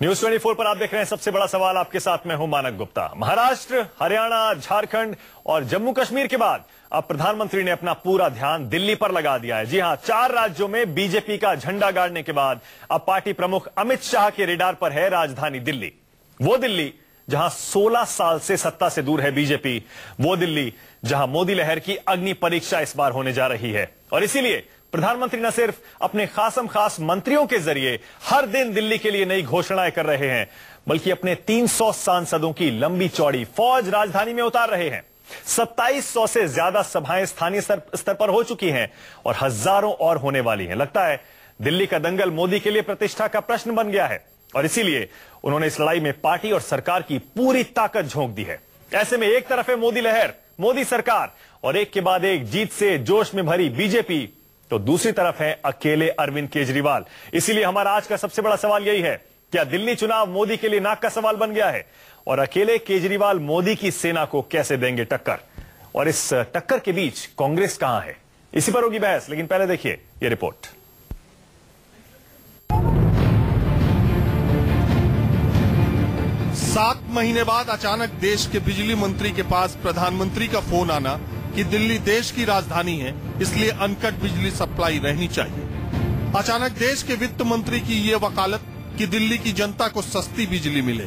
News 24 पर आप देख रहे हैं सबसे बड़ा सवाल। आपके साथ मैं हूं मानक गुप्ता। महाराष्ट्र, हरियाणा, झारखंड और जम्मू कश्मीर के बाद अब प्रधानमंत्री ने अपना पूरा ध्यान दिल्ली पर लगा दिया है। जी हां, 4 राज्यों में बीजेपी का झंडा गाड़ने के बाद अब पार्टी प्रमुख अमित शाह के रेडार पर है राजधानी दिल्ली। वो दिल्ली जहां 16 साल से सत्ता से दूर है बीजेपी, वो दिल्ली जहां मोदी लहर की अग्नि परीक्षा इस बार होने जा रही है। और इसीलिए प्रधानमंत्री न सिर्फ अपने खासम खास मंत्रियों के जरिए हर दिन दिल्ली के लिए नई घोषणाएं कर रहे हैं, बल्कि अपने 300 सांसदों की लंबी चौड़ी फौज राजधानी में उतार रहे हैं। 2700 से ज्यादा सभाएं स्थानीय स्तर पर हो चुकी हैं और हजारों और होने वाली हैं। लगता है दिल्ली का दंगल मोदी के लिए प्रतिष्ठा का प्रश्न बन गया है और इसीलिए उन्होंने इस लड़ाई में पार्टी और सरकार की पूरी ताकत झोंक दी है। ऐसे में एक तरफ है मोदी लहर, मोदी सरकार और एक के बाद एक जीत से जोश में भरी बीजेपी, तो दूसरी तरफ है अकेले अरविंद केजरीवाल। इसीलिए हमारा आज का सबसे बड़ा सवाल यही है, क्या दिल्ली चुनाव मोदी के लिए नाक का सवाल बन गया है और अकेले केजरीवाल मोदी की सेना को कैसे देंगे टक्कर, और इस टक्कर के बीच कांग्रेस कहां है, इसी पर होगी बहस। लेकिन पहले देखिए यह रिपोर्ट। सात महीने बाद अचानक देश के बिजली मंत्री के पास प्रधानमंत्री का फोन आना कि दिल्ली देश की राजधानी है, इसलिए अनकट बिजली सप्लाई रहनी चाहिए। अचानक देश के वित्त मंत्री की ये वकालत कि दिल्ली की जनता को सस्ती बिजली मिले।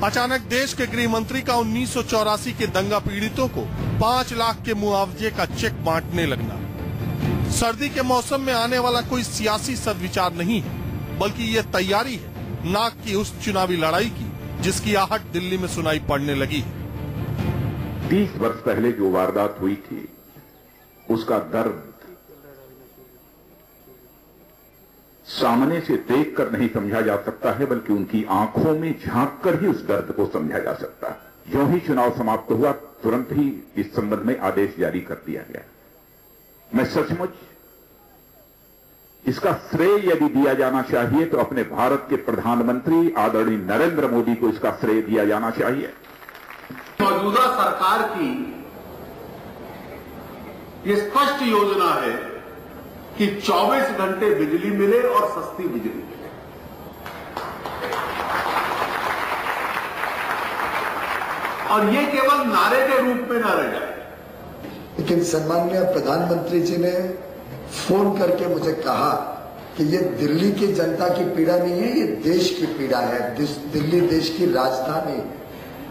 अचानक देश के गृह मंत्री का 1984 के दंगा पीड़ितों को 5 लाख के मुआवजे का चेक बांटने लगना। सर्दी के मौसम में आने वाला कोई सियासी सदविचार नहीं है, बल्कि ये तैयारी है नाक की उस चुनावी लड़ाई की जिसकी आहट दिल्ली में सुनाई पड़ने लगी है। 30 वर्ष पहले जो वारदात हुई थी, उसका दर्द सामने से देखकर नहीं समझा जा सकता है, बल्कि उनकी आंखों में झांककर ही उस दर्द को समझा जा सकता है। जो ही चुनाव समाप्त हुआ, तुरंत ही इस संबंध में आदेश जारी कर दिया गया। मैं सचमुच इसका श्रेय यदि दिया जाना चाहिए तो अपने भारत के प्रधानमंत्री आदरणीय नरेंद्र मोदी को इसका श्रेय दिया जाना चाहिए। मौजूदा सरकार की ये स्पष्ट योजना है कि 24 घंटे बिजली मिले और सस्ती बिजली मिले। और ये केवल नारे के रूप में न रह जाए। लेकिन सम्माननीय प्रधानमंत्री जी ने फोन करके मुझे कहा कि ये दिल्ली की जनता की पीड़ा नहीं है, ये देश की पीड़ा है। दिल्ली देश की राजधानी,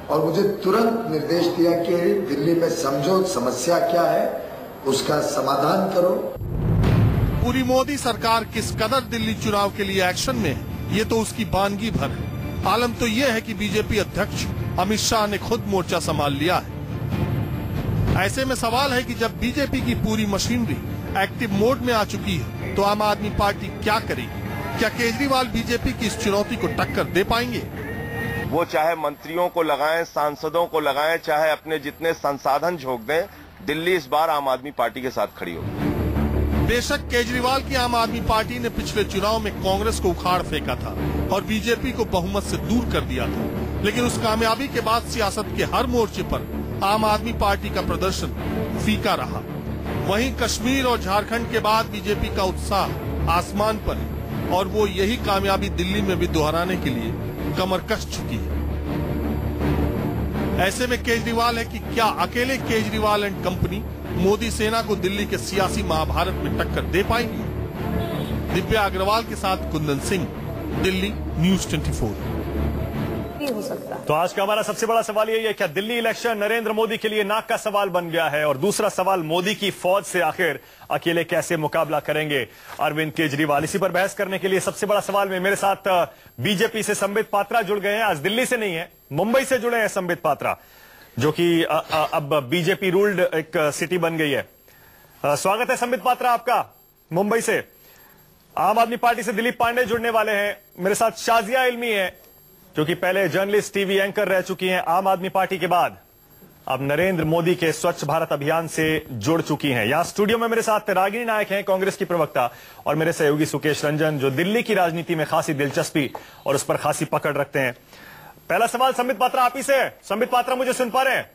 और मुझे तुरंत निर्देश दिया कि दिल्ली में समझो समस्या क्या है, उसका समाधान करो। पूरी मोदी सरकार किस कदर दिल्ली चुनाव के लिए एक्शन में है, ये तो उसकी बानगी भर है। आलम तो ये है कि बीजेपी अध्यक्ष अमित शाह ने खुद मोर्चा संभाल लिया है। ऐसे में सवाल है कि जब बीजेपी की पूरी मशीनरी एक्टिव मोड में आ चुकी है, तो आम आदमी पार्टी क्या करेगी? क्या केजरीवाल बीजेपी की इस चुनौती को टक्कर दे पाएंगे? वो चाहे मंत्रियों को लगाएं, सांसदों को लगाएं, चाहे अपने जितने संसाधन झोंक दें, दिल्ली इस बार आम आदमी पार्टी के साथ खड़ी होगी। बेशक केजरीवाल की आम आदमी पार्टी ने पिछले चुनाव में कांग्रेस को उखाड़ फेंका था और बीजेपी को बहुमत से दूर कर दिया था, लेकिन उस कामयाबी के बाद सियासत के हर मोर्चे पर आम आदमी पार्टी का प्रदर्शन फीका रहा। वहीं कश्मीर और झारखंड के बाद बीजेपी का उत्साह आसमान पर है और वो यही कामयाबी दिल्ली में भी दोहराने के लिए कमर कस चुकी है। ऐसे में केजरीवाल है कि क्या अकेले केजरीवाल एंड कंपनी मोदी सेना को दिल्ली के सियासी महाभारत में टक्कर दे पाएंगी? दिव्या अग्रवाल के साथ कुंदन सिंह, दिल्ली, न्यूज 24। हो सकता। तो आज का हमारा सबसे बड़ा सवाल यही है, क्या दिल्ली इलेक्शन नरेंद्र मोदी के लिए नाक का सवाल बन गया है? और दूसरा सवाल, मोदी की फौज से आखिर अकेले कैसे मुकाबला करेंगे अरविंद केजरीवाल? इसी पर बहस करने के लिए सबसे बड़ा सवाल में मेरे साथ बीजेपी से संबित पात्रा जुड़ गए हैं। आज दिल्ली से नहीं है, मुंबई से जुड़े हैं संबित पात्रा, जो कि अब बीजेपी रूल्ड एक सिटी बन गई है। स्वागत है संबित पात्रा आपका मुंबई से। आम आदमी पार्टी से दिलीप पांडे जुड़ने वाले हैं। मेरे साथ शाजिया इल्मी है, जो कि पहले जर्नलिस्ट, टीवी एंकर रह चुकी हैं। आम आदमी पार्टी के बाद अब नरेंद्र मोदी के स्वच्छ भारत अभियान से जुड़ चुकी हैं। यहां स्टूडियो में मेरे साथ रागिनी नायक हैं, कांग्रेस की प्रवक्ता, और मेरे सहयोगी सुकेश रंजन, जो दिल्ली की राजनीति में खासी दिलचस्पी और उस पर खासी पकड़ रखते हैं। पहला सवाल संबित पात्रा आप ही से। संबित पात्रा, मुझे सुन पा रहे हैं?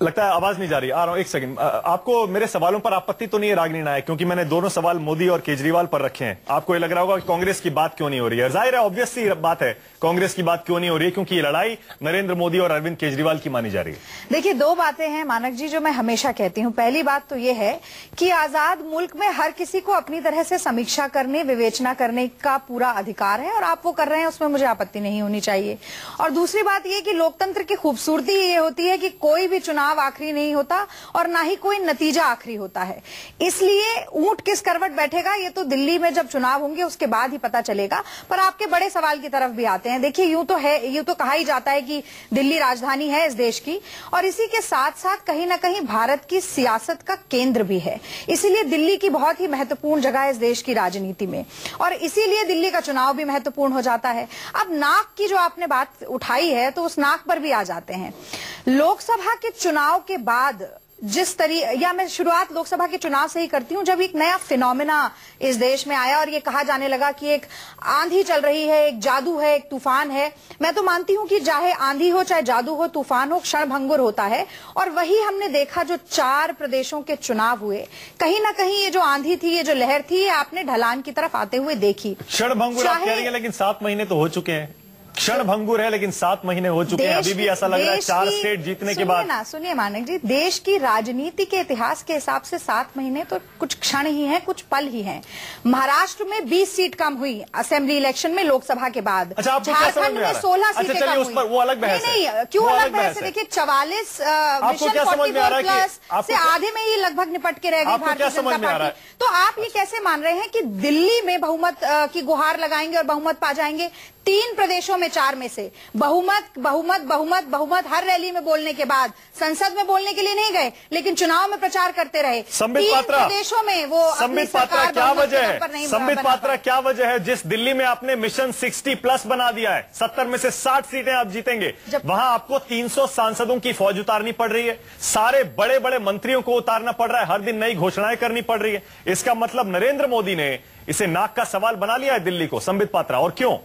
लगता है आवाज नहीं जा रही, आ रहा हूं एक सेकंड। आपको मेरे सवालों पर आपत्ति तो नहीं है रागिनी नायक, क्योंकि मैंने दोनों सवाल मोदी और केजरीवाल पर रखे हैं। आपको ये लग रहा होगा कि कांग्रेस की बात क्यों नहीं हो रही है। जाहिर है, ऑब्वियस सी बात है, कांग्रेस की बात क्यों नहीं हो रही है, क्योंकि ये लड़ाई नरेंद्र मोदी और अरविंद केजरीवाल की मानी जा रही है। देखिए, दो बातें हैं मानक जी जो मैं हमेशा कहती हूं। पहली बात तो ये है कि आजाद मुल्क में हर किसी को अपनी तरह से समीक्षा करने, विवेचना करने का पूरा अधिकार है, और आप वो कर रहे हैं, उसमें मुझे आपत्ति नहीं होनी चाहिए। और दूसरी बात ये कि लोकतंत्र की खूबसूरती ये होती है कि कोई भी चुनाव आखिरी नहीं होता और ना ही कोई नतीजा आखिरी होता है। इसलिए ऊंट किस करवट बैठेगा ये तो दिल्ली में जब चुनाव होंगे उसके बाद ही पता चलेगा। पर आपके बड़े सवाल की तरफ भी आते हैं। देखिए, यूं तो कहा ही जाता है कि दिल्ली राजधानी है इस देश की, और इसी के साथ साथ कहीं ना कहीं भारत की सियासत का केंद्र भी है। इसीलिए दिल्ली की बहुत ही महत्वपूर्ण जगह है इस देश की राजनीति में, और इसीलिए दिल्ली का चुनाव भी महत्वपूर्ण हो जाता है। अब नाक की जो आपने बात उठाई है, तो उस नाक पर भी आ जाते हैं। लोकसभा के चुनाव के बाद या मैं शुरुआत लोकसभा के चुनाव से ही करती हूं, जब एक नया फिनोमेना इस देश में आया और ये कहा जाने लगा कि एक आंधी चल रही है, एक जादू है, एक तूफान है। मैं तो मानती हूं कि चाहे आंधी हो, चाहे जादू हो, तूफान हो, क्षणभंगुर होता है। और वही हमने देखा जो 4 प्रदेशों के चुनाव हुए, कहीं ना कहीं ये जो आंधी थी, ये जो लहर थी, ये आपने ढलान की तरफ आते हुए देखी। क्षणभंगुर आप कह रही हैं, लेकिन 7 महीने तो हो चुके हैं। क्षणभंगुर है, लेकिन 7 महीने हो चुके हैं। अभी भी ऐसा लग रहा है 4 स्टेट जीतने के बाद। सुनिए मानक जी, देश की राजनीति के इतिहास के हिसाब से 7 महीने तो कुछ क्षण ही हैं, कुछ पल ही हैं। महाराष्ट्र में 20 सीट कम हुई असेंबली इलेक्शन में लोकसभा के बाद। झारखंड में 16 सीटें कम हुई। वो अलग बहस है। नहीं, क्यों अलग बहस है? देखिए, 44 मिशन 44+ से आधे में ही लगभग निपट के रह गई भारतीय जनता पार्टी। तो आप ये कैसे मान रहे हैं कि दिल्ली में बहुमत की गुहार लगाएंगे और बहुमत पा जाएंगे? 3 प्रदेशों में 4 में से बहुमत बहुमत बहुमत बहुमत हर रैली में बोलने के बाद संसद में बोलने के लिए नहीं गए, लेकिन चुनाव में प्रचार करते रहे। 3 प्रदेशों में वो संबित पात्रा क्या वजह है? संबित पात्रा क्या वजह है जिस दिल्ली में आपने मिशन 60+ बना दिया है, 70 में से 60 सीटें आप जीतेंगे, वहां आपको 300 सांसदों की फौज उतारनी पड़ रही है, सारे बड़े बड़े मंत्रियों को उतारना पड़ रहा है, हर दिन नई घोषणाएं करनी पड़ रही है। इसका मतलब नरेंद्र मोदी ने इसे नाक का सवाल बना लिया है दिल्ली को। संबित पात्रा, और क्यों?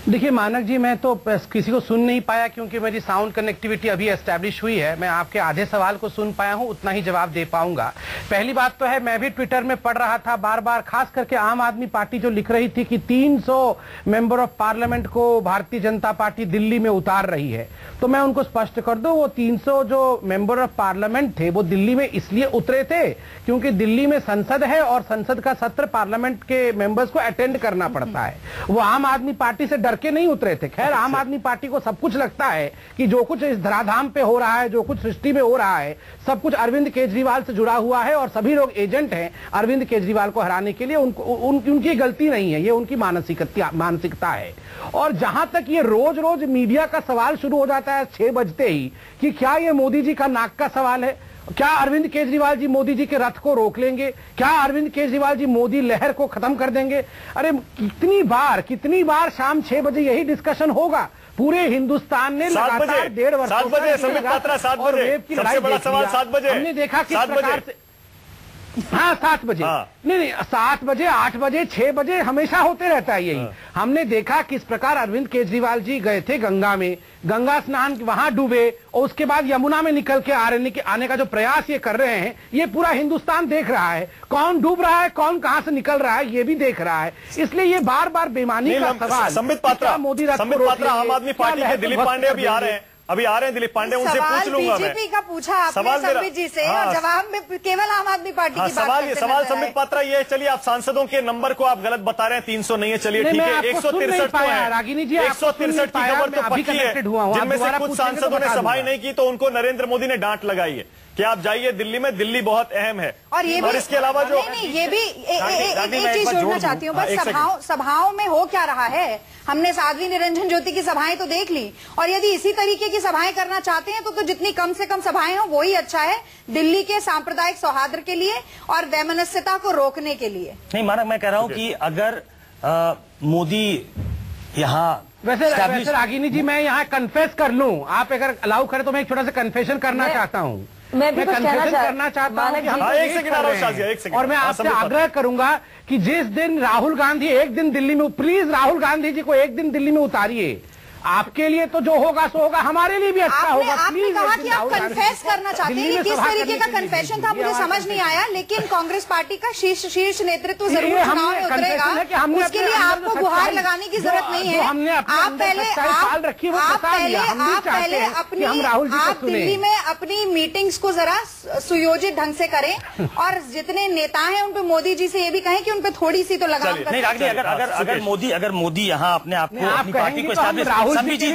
देखिए मानक जी, मैं तो किसी को सुन नहीं पाया क्योंकि मेरी साउंड कनेक्टिविटी अभी एस्टैब्लिश हुई है। मैं आपके आधे सवाल को सुन पाया हूं, उतना ही जवाब दे पाऊंगा। पहली बात तो है, मैं भी ट्विटर में पढ़ रहा था बार बार, खास करके आम आदमी पार्टी जो लिख रही थी कि 300 मेंबर ऑफ पार्लियामेंट को भारतीय जनता पार्टी दिल्ली में उतार रही है। तो मैं उनको स्पष्ट कर दूं, वो 300 जो मेंबर ऑफ पार्लियामेंट थे वो दिल्ली में इसलिए उतरे थे क्योंकि दिल्ली में संसद है और संसद का सत्र पार्लियामेंट के मेंबर्स को अटेंड करना पड़ता है। वो आम आदमी पार्टी से के नहीं उतरे थे। खैर, आम आदमी पार्टी को सब कुछ लगता है कि जो कुछ इस धराधाम पे हो रहा है, जो कुछ सृष्टि में हो रहा है, सब कुछ अरविंद केजरीवाल से जुड़ा हुआ है और सभी लोग एजेंट हैं अरविंद केजरीवाल को हराने के लिए। उनकी गलती नहीं है, ये उनकी मानसिकता है। और जहां तक ये रोज रोज मीडिया का सवाल शुरू हो जाता है 6 बजते ही कि क्या ये मोदी जी का नाक का सवाल है, क्या अरविंद केजरीवाल जी मोदी जी के रथ को रोक लेंगे, क्या अरविंद केजरीवाल जी मोदी लहर को खत्म कर देंगे? अरे कितनी बार शाम 6 बजे यही डिस्कशन होगा। पूरे हिंदुस्तान ने लगातार 1.5 वर्ष 7 बजे संबित पात्रा, 7 बजे सबसे बड़ा सवाल 7 बजे हमने देखा किस प्रकार से। हाँ, 7 बजे। नहीं, 7 बजे, 8 बजे, 6 बजे हमेशा होते रहता है यही। हमने देखा किस प्रकार अरविंद केजरीवाल जी गए थे गंगा में, गंगा स्नान वहां डूबे और उसके बाद यमुना में निकल के आने का जो प्रयास ये कर रहे हैं, ये पूरा हिंदुस्तान देख रहा है। कौन डूब रहा है, कौन कहां से निकल रहा है, ये भी देख रहा है। इसलिए ये बार बार बेईमानी का सवाल। संबित पात्रा, मोदी आम आदमी पार्टी के दिलीप पांडे अभी आ रहे हैं, दिलीप पांडे, उनसे पूछ लूंगा मैं। बीजेपी का पूछा आपने संबित जी से, और जवाब में केवल आम आदमी पार्टी की सवाल संबित पात्रा ये, चलिए आप सांसदों के नंबर को आप गलत बता रहे हैं, 300 नहीं है, चलिए ठीक है, 163 तो है। रागिनी जी, 163 की खबर तो पक्की है, जिनमें से कुछ सांसदों ने सभाएं नहीं की, तो उनको नरेंद्र मोदी ने डांट लगाई है कि आप जाइए दिल्ली में, दिल्ली बहुत अहम है। और इसके अलावा जो ये भी एक चीज जोड़ना चाहती हूँ, बस सभाओं में हो क्या रहा है। हमने साध्वी निरंजन ज्योति की सभाएं तो देख ली, और यदि इसी तरीके की सभाएं करना चाहते हैं तो जितनी कम से कम सभाएं हो वही अच्छा है, दिल्ली के सांप्रदायिक सौहार्द के लिए और वैमनस्यता को रोकने के लिए। नहीं मानक, मैं कह रहा हूँ कि अगर मोदी यहाँ वैसे रागिनी जी, मैं यहाँ कन्फेस कर लूं, आप अगर अलाउ करें तो मैं एक छोटा सा कन्फेशन करना चाहता हूँ। मैं भी कन्फेशन करना चाहता हूँ और मैं आपसे आग्रह करूंगा कि जिस दिन राहुल गांधी एक दिन दिल्ली में, प्लीज राहुल गांधी जी को एक दिन दिल्ली में उतारिए। आपके लिए तो जो होगा सो होगा, हमारे लिए भी अच्छा होगा। आपने कहा कि आप कन्फेस करना चाहते हैं, ये किस तरीके का कन्फेशन था मुझे समझ नहीं आया, लेकिन कांग्रेस पार्टी का शीर्ष नेतृत्व जरूर चुनाव में उतरेगा, उसके लिए आपको गुहार लगाने की जरूरत नहीं है। आप दिल्ली में अपनी मीटिंग्स को जरा सुयोजित ढंग से करें और जितने नेता हैं उन पे मोदी जी से ये भी कहें कि उन पे थोड़ी सी तो लगाम नहीं, अगर मोदी यहाँ अपने आप को अपनी पार्टी को संबित जी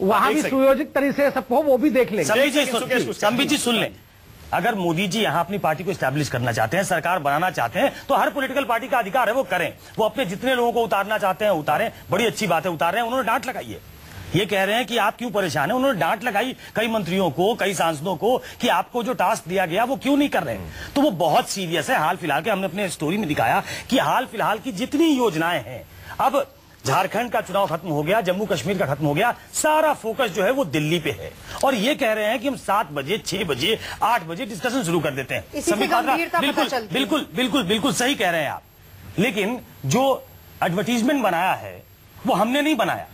वहाँ भी सुयोजित तरीके से सब वो भी देख लेंगे। संबित जी सुन लें, अगर मोदी जी यहाँ अपनी पार्टी को एस्टैब्लिश करना चाहते हैं, सरकार बनाना चाहते हैं, तो हर पॉलिटिकल पार्टी का अधिकार है वो करें। वो अपने जितने लोगों को उतारना चाहते हैं उतारें, बड़ी अच्छी बात है, उतार रहे हैं। उन्होंने डांट लगाई है, ये कह रहे हैं कि आप क्यों परेशान हैं। उन्होंने डांट लगाई कई मंत्रियों को, कई सांसदों को कि आपको जो टास्क दिया गया वो क्यों नहीं कर रहे हैं। तो वो बहुत सीरियस है। हाल फिलहाल के हमने अपने स्टोरी में दिखाया कि हाल फिलहाल की जितनी योजनाएं हैं, अब झारखंड का चुनाव खत्म हो गया, जम्मू कश्मीर का खत्म हो गया, सारा फोकस जो है वो दिल्ली पे है। और ये कह रहे हैं कि हम 7 बजे, 6 बजे, 8 बजे डिस्कशन शुरू कर देते हैं। बिल्कुल सही कह रहे हैं आप, लेकिन जो एडवर्टीजमेंट बनाया है वो हमने नहीं बनाया।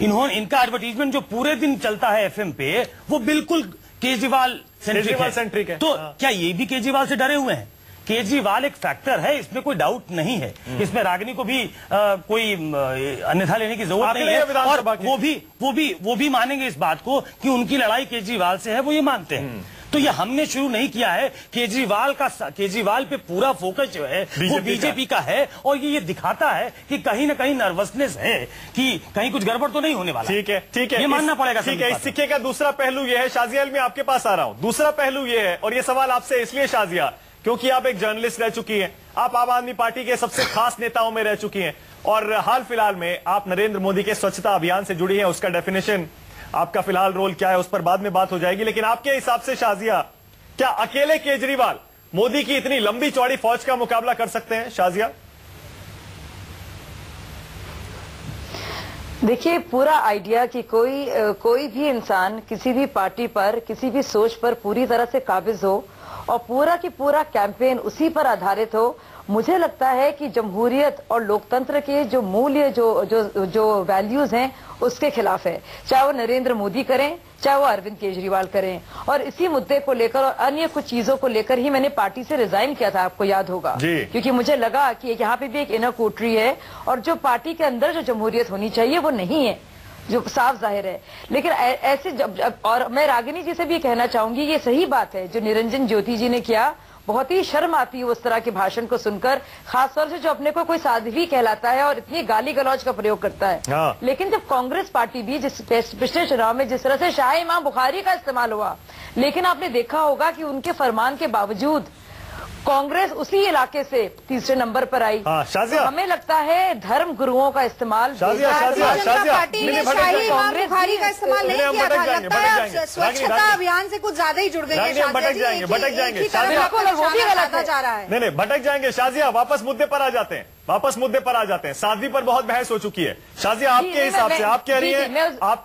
इनका एडवर्टीजमेंट जो पूरे दिन चलता है एफएम पे, वो बिल्कुल केजरीवाल सेंट्रिक है। तो क्या ये भी केजरीवाल से डरे हुए हैं? केजरीवाल एक फैक्टर है, इसमें कोई डाउट नहीं है। इसमें रागिनी को भी कोई अन्यथा लेने की जरूरत नहीं है। और वो भी मानेंगे इस बात को कि उनकी लड़ाई केजरीवाल से है, वो ये मानते हैं। तो ये हमने शुरू नहीं किया है। केजरीवाल पे पूरा फोकस जो है वो बीजेपी का है, और ये दिखाता है कि कहीं ना कहीं नर्वसनेस है कि कहीं कुछ गड़बड़ तो नहीं होने वाला। ठीक है, ये मानना पड़ेगा। ठीक है, इस सिक्के का दूसरा पहलू ये है। शाजिया, मैं आपके पास आ रहा हूं। दूसरा पहलू ये है, और ये सवाल आपसे इसलिए शाजिया क्योंकि आप एक जर्नलिस्ट रह चुकी हैं, आप आम आदमी पार्टी के सबसे खास नेताओं में रह चुकी हैं, और हाल फिलहाल में आप नरेंद्र मोदी के स्वच्छता अभियान से जुड़ी हैं। उसका डेफिनेशन, आपका फिलहाल रोल क्या है, उस पर बाद में बात हो जाएगी। लेकिन आपके हिसाब से शाजिया, क्या अकेले केजरीवाल मोदी की इतनी लंबी चौड़ी फौज का मुकाबला कर सकते हैं? शाजिया, देखिए, पूरा आइडिया कि कोई भी इंसान किसी भी पार्टी पर, किसी भी सोच पर पूरी तरह से काबिज हो और पूरा की पूरा कैंपेन उसी पर आधारित हो, मुझे लगता है कि जमहूरियत और लोकतंत्र के जो मूल्य, जो वैल्यूज हैं, उसके खिलाफ है। चाहे वो नरेंद्र मोदी करें, चाहे वो अरविंद केजरीवाल करें। और इसी मुद्दे को लेकर और अन्य कुछ चीजों को लेकर ही मैंने पार्टी से रिजाइन किया था, आपको याद होगा, क्योंकि मुझे लगा कि यहाँ पे भी एक इनर कोटरी है और जो पार्टी के अंदर जो जमहूरियत होनी चाहिए वो नहीं है, जो साफ जाहिर है। लेकिन ऐसे और मैं रागिनी जी से भी कहना चाहूंगी, ये सही बात है जो निरंजन ज्योति जी ने किया। बहुत ही शर्म आती है उस तरह के भाषण को सुनकर, खासतौर से जो अपने को कोई साध्वी कहलाता है और इतनी गाली गलौज का प्रयोग करता है। लेकिन जब कांग्रेस पार्टी भी पिछले चुनाव में जिस तरह से शाह इमाम बुखारी का इस्तेमाल हुआ, लेकिन आपने देखा होगा कि उनके फरमान के बावजूद कांग्रेस उसी इलाके से तीसरे नंबर पर आई। तो हमें लगता है धर्म गुरुओं का इस्तेमाल पार्टी ने शाही इमाम बुखारी का इस्तेमाल नहीं किया था। लगता है स्वच्छता अभियान से कुछ ज्यादा ही जुड़ गई है। भटक जाएंगे वो भी गलत जा रहा है। नहीं, भटक जाएंगे। शाजिया, वापस मुद्दे पर आ जाते हैं। साध्वी पर बहुत बहस हो चुकी है। शाजिया, आपके हिसाब से आप कह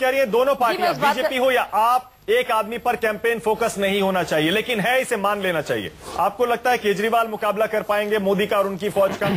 रही हैं दोनों पार्टियां, बीजेपी हो या आप, एक आदमी पर कैंपेन फोकस नहीं होना चाहिए, लेकिन है, इसे मान लेना चाहिए। आपको लगता है केजरीवाल मुकाबला कर पाएंगे मोदी का और उनकी फौज का?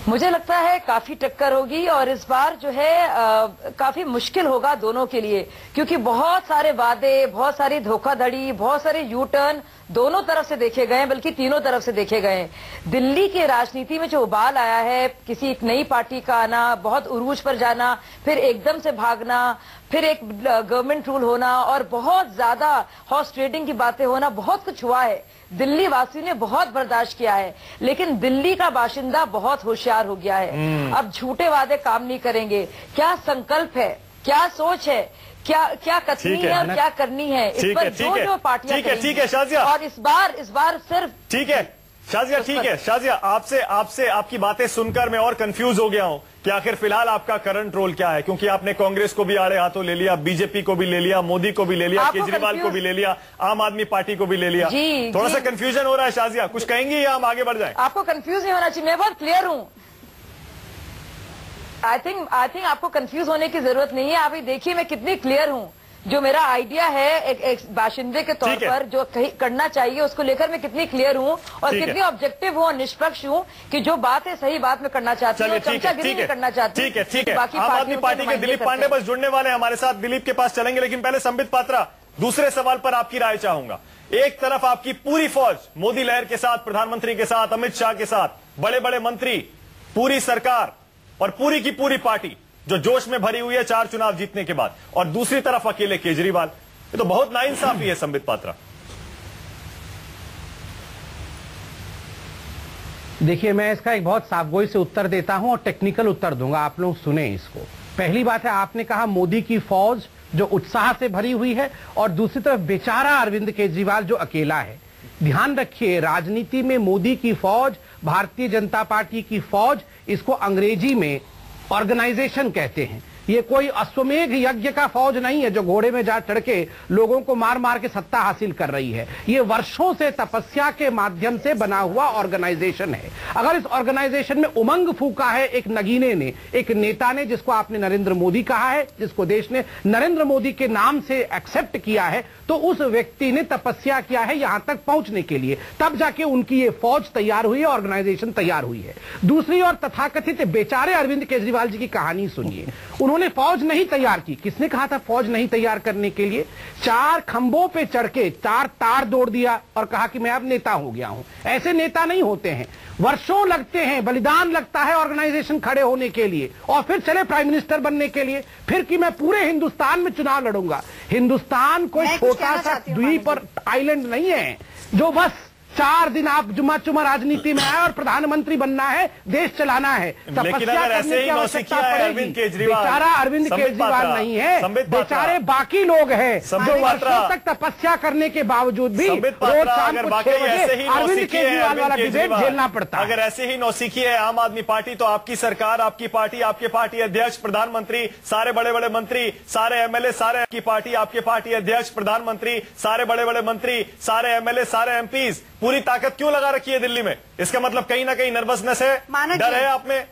मुझे लगता है काफी टक्कर होगी और इस बार जो है काफी मुश्किल होगा दोनों के लिए, क्योंकि बहुत सारे वादे, बहुत सारी धोखाधड़ी, बहुत सारे यू टर्न दोनों तरफ से देखे गए, बल्कि तीनों तरफ से देखे गए। दिल्ली के राजनीति में जो उबाल आया है, किसी एक नई पार्टी का आना, बहुत उरूज पर जाना, फिर एकदम से भागना, फिर एक गवर्नमेंट रूल होना और बहुत ज्यादा हॉर्स ट्रेडिंग की बातें होना, बहुत कुछ हुआ है। दिल्ली वासी ने बहुत बर्दाश्त किया है, लेकिन दिल्ली का बाशिंदा बहुत होशियार हो गया है। अब झूठे वादे काम नहीं करेंगे। क्या संकल्प है, क्या सोच है, क्या कथनी है और क्या करनी है, इस पर जो पार्टियां ठीक है शाजिया, और इस बार सिर्फ ठीक है शाजिया, ठीक है शाजिया, आपसे आपकी बातें सुनकर मैं और कंफ्यूज हो गया हूं कि आखिर फिलहाल आपका करंट रोल क्या है, क्योंकि आपने कांग्रेस को भी आड़े हाथों ले लिया, बीजेपी को भी ले लिया, मोदी को भी ले लिया, केजरीवाल को भी ले लिया, आम आदमी पार्टी को भी ले लिया। थोड़ा सा कंफ्यूजन हो रहा है। शाजिया, कुछ कहेंगी या हम आगे बढ़ जाएं? आपको कंफ्यूज नहीं होना चाहिए, मैं बहुत क्लियर हूं। आई थिंक आपको कंफ्यूज होने की जरूरत नहीं है। आप देखिए मैं कितनी क्लियर हूं। जो मेरा आइडिया है एक बाशिंदे के तौर पर जो करना चाहिए उसको लेकर मैं कितनी क्लियर हूँ और कितनी ऑब्जेक्टिव हूँ और निष्पक्ष हूँ कि जो बात है सही बात में करना चाहती हूँ, चमचागिरी नहीं करना चाहती। ठीक है। आम आदमी पार्टी के दिलीप पांडे बस जुड़ने वाले हमारे साथ, दिलीप के पास चलेंगे, लेकिन पहले संबित पात्रा, दूसरे सवाल पर आपकी राय चाहूंगा। एक तरफ आपकी पूरी फौज मोदी लहर के साथ, प्रधानमंत्री के साथ, अमित शाह के साथ, बड़े बड़े मंत्री, पूरी सरकार और पूरी की पूरी पार्टी जो जोश में भरी हुई है 4 चुनाव जीतने के बाद, और दूसरी तरफ अकेले केजरीवाल। ये तो बहुत नाइंसाफी है संबित पात्रा। देखिए, मैं इसका एक बहुत साफगोई से उत्तर देता हूं और टेक्निकल उत्तर दूंगा, आप लोग सुने इसको। पहली बात है, आपने कहा मोदी की फौज जो उत्साह से भरी हुई है और दूसरी तरफ बेचारा अरविंद केजरीवाल जो अकेला है। ध्यान रखिए, राजनीति में मोदी की फौज, भारतीय जनता पार्टी की फौज, इसको अंग्रेजी में ऑर्गेनाइजेशन कहते हैं। ये कोई अश्वमेघ यज्ञ का फौज नहीं है जो घोड़े में जा चढ़ के लोगों को मार मार के सत्ता हासिल कर रही है। ये वर्षों से तपस्या के माध्यम से बना हुआ ऑर्गेनाइजेशन है। अगर इस ऑर्गेनाइजेशन में उमंग फूका है एक नगीने ने, एक नेता ने, जिसको आपने नरेंद्र मोदी कहा है, जिसको देश ने नरेंद्र मोदी के नाम से एक्सेप्ट किया है, तो उस व्यक्ति ने तपस्या किया है यहां तक पहुंचने के लिए, तब जाके उनकी ये फौज तैयार हुई है, ऑर्गेनाइजेशन तैयार हुई है। दूसरी ओर तथाकथित बेचारे अरविंद केजरीवाल जी की कहानी सुनिए। उन्होंने फौज नहीं तैयार की। किसने कहा था फौज नहीं तैयार करने के लिए? 4 खंभों पे चढ़ के 4 तार दौड़ दिया और कहा कि मैं अब नेता हो गया हूं। ऐसे नेता नहीं होते हैं, वर्षों लगते हैं, बलिदान लगता है ऑर्गेनाइजेशन खड़े होने के लिए, और फिर चले प्राइम मिनिस्टर बनने के लिए, फिर कि मैं पूरे हिंदुस्तान में चुनाव लड़ूंगा। हिंदुस्तान कोई छोटा सा द्वीप और आइलैंड नहीं है जो बस 4 दिन आप जुम्मा चुमा राजनीति में आए और प्रधानमंत्री बनना है, देश चलाना है। लेकिन अगर ऐसे ही नौसिखिया है अरविंद केजरीवाल, बेचारा अरविंद केजरीवाल नहीं है, बेचारे बाकी लोग हैं जो वर्षों तक तपस्या करने के बावजूद भी रोज शाम को 6 बजे अरविंद केजरीवाल वाला डिबेट झेलना पड़ता है। अगर ऐसे ही नौसिखी है आम आदमी पार्टी, तो आपकी सरकार, आपकी पार्टी, आपके पार्टी अध्यक्ष, प्रधानमंत्री, सारे बड़े बड़े मंत्री, सारे एमएलए, सारे आपकी पार्टी, आपके पार्टी अध्यक्ष, प्रधानमंत्री, सारे बड़े बड़े मंत्री, सारे एमएलए, सारे एमपीज, पूरी ताकत क्यों लगा रखी है दिल्ली में? इसका मतलब कहीं ना कहीं नर्वसनेस है, डर है आप में?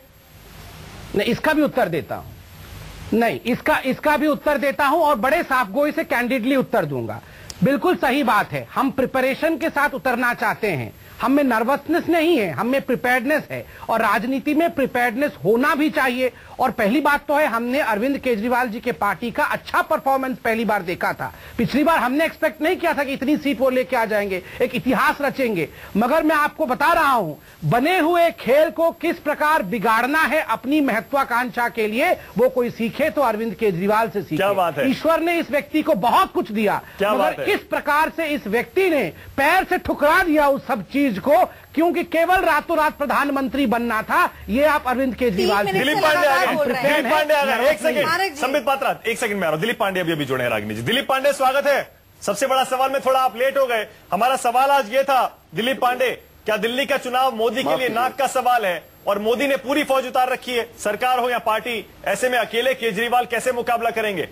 नहीं, इसका भी उत्तर देता हूं। नहीं, इसका भी उत्तर देता हूं और बड़े साफगोई से कैंडिडली उत्तर दूंगा। बिल्कुल सही बात है, हम प्रिपरेशन के साथ उतरना चाहते हैं। हम में नर्वसनेस नहीं है, हम में प्रिपेयर्डनेस है, और राजनीति में प्रिपेयर्डनेस होना भी चाहिए। और पहली बात तो है, हमने अरविंद केजरीवाल जी के पार्टी का अच्छा परफॉर्मेंस पहली बार देखा था। पिछली बार हमने एक्सपेक्ट नहीं किया था कि इतनी सीट वो लेके आ जाएंगे, एक इतिहास रचेंगे। मगर मैं आपको बता रहा हूं, बने हुए खेल को किस प्रकार बिगाड़ना है अपनी महत्वाकांक्षा के लिए, वो कोई सीखे तो अरविंद केजरीवाल से सीखे। क्या बात है? ईश्वर ने इस व्यक्ति को बहुत कुछ दिया, मगर किस प्रकार से इस व्यक्ति ने पैर से ठुकरा दिया उस सब चीज को, क्योंकि केवल रातों रात प्रधानमंत्री बनना था। ये आप अरविंद केजरीवाल से दिलीप पांडे आ गए। एक सेकंड संबित पात्रा, एक सेकंड में आ रहा हूं। दिलीप पांडे अभी जुड़े हैं रागिनी जी। दिलीप पांडे स्वागत है। सबसे बड़ा सवाल में थोड़ा आप लेट हो गए। हमारा सवाल आज ये था, दिलीप पांडे, क्या दिल्ली का चुनाव मोदी के लिए नाक का सवाल है? और मोदी ने पूरी फौज उतार रखी है, सरकार हो या पार्टी, ऐसे में अकेले केजरीवाल कैसे मुकाबला करेंगे?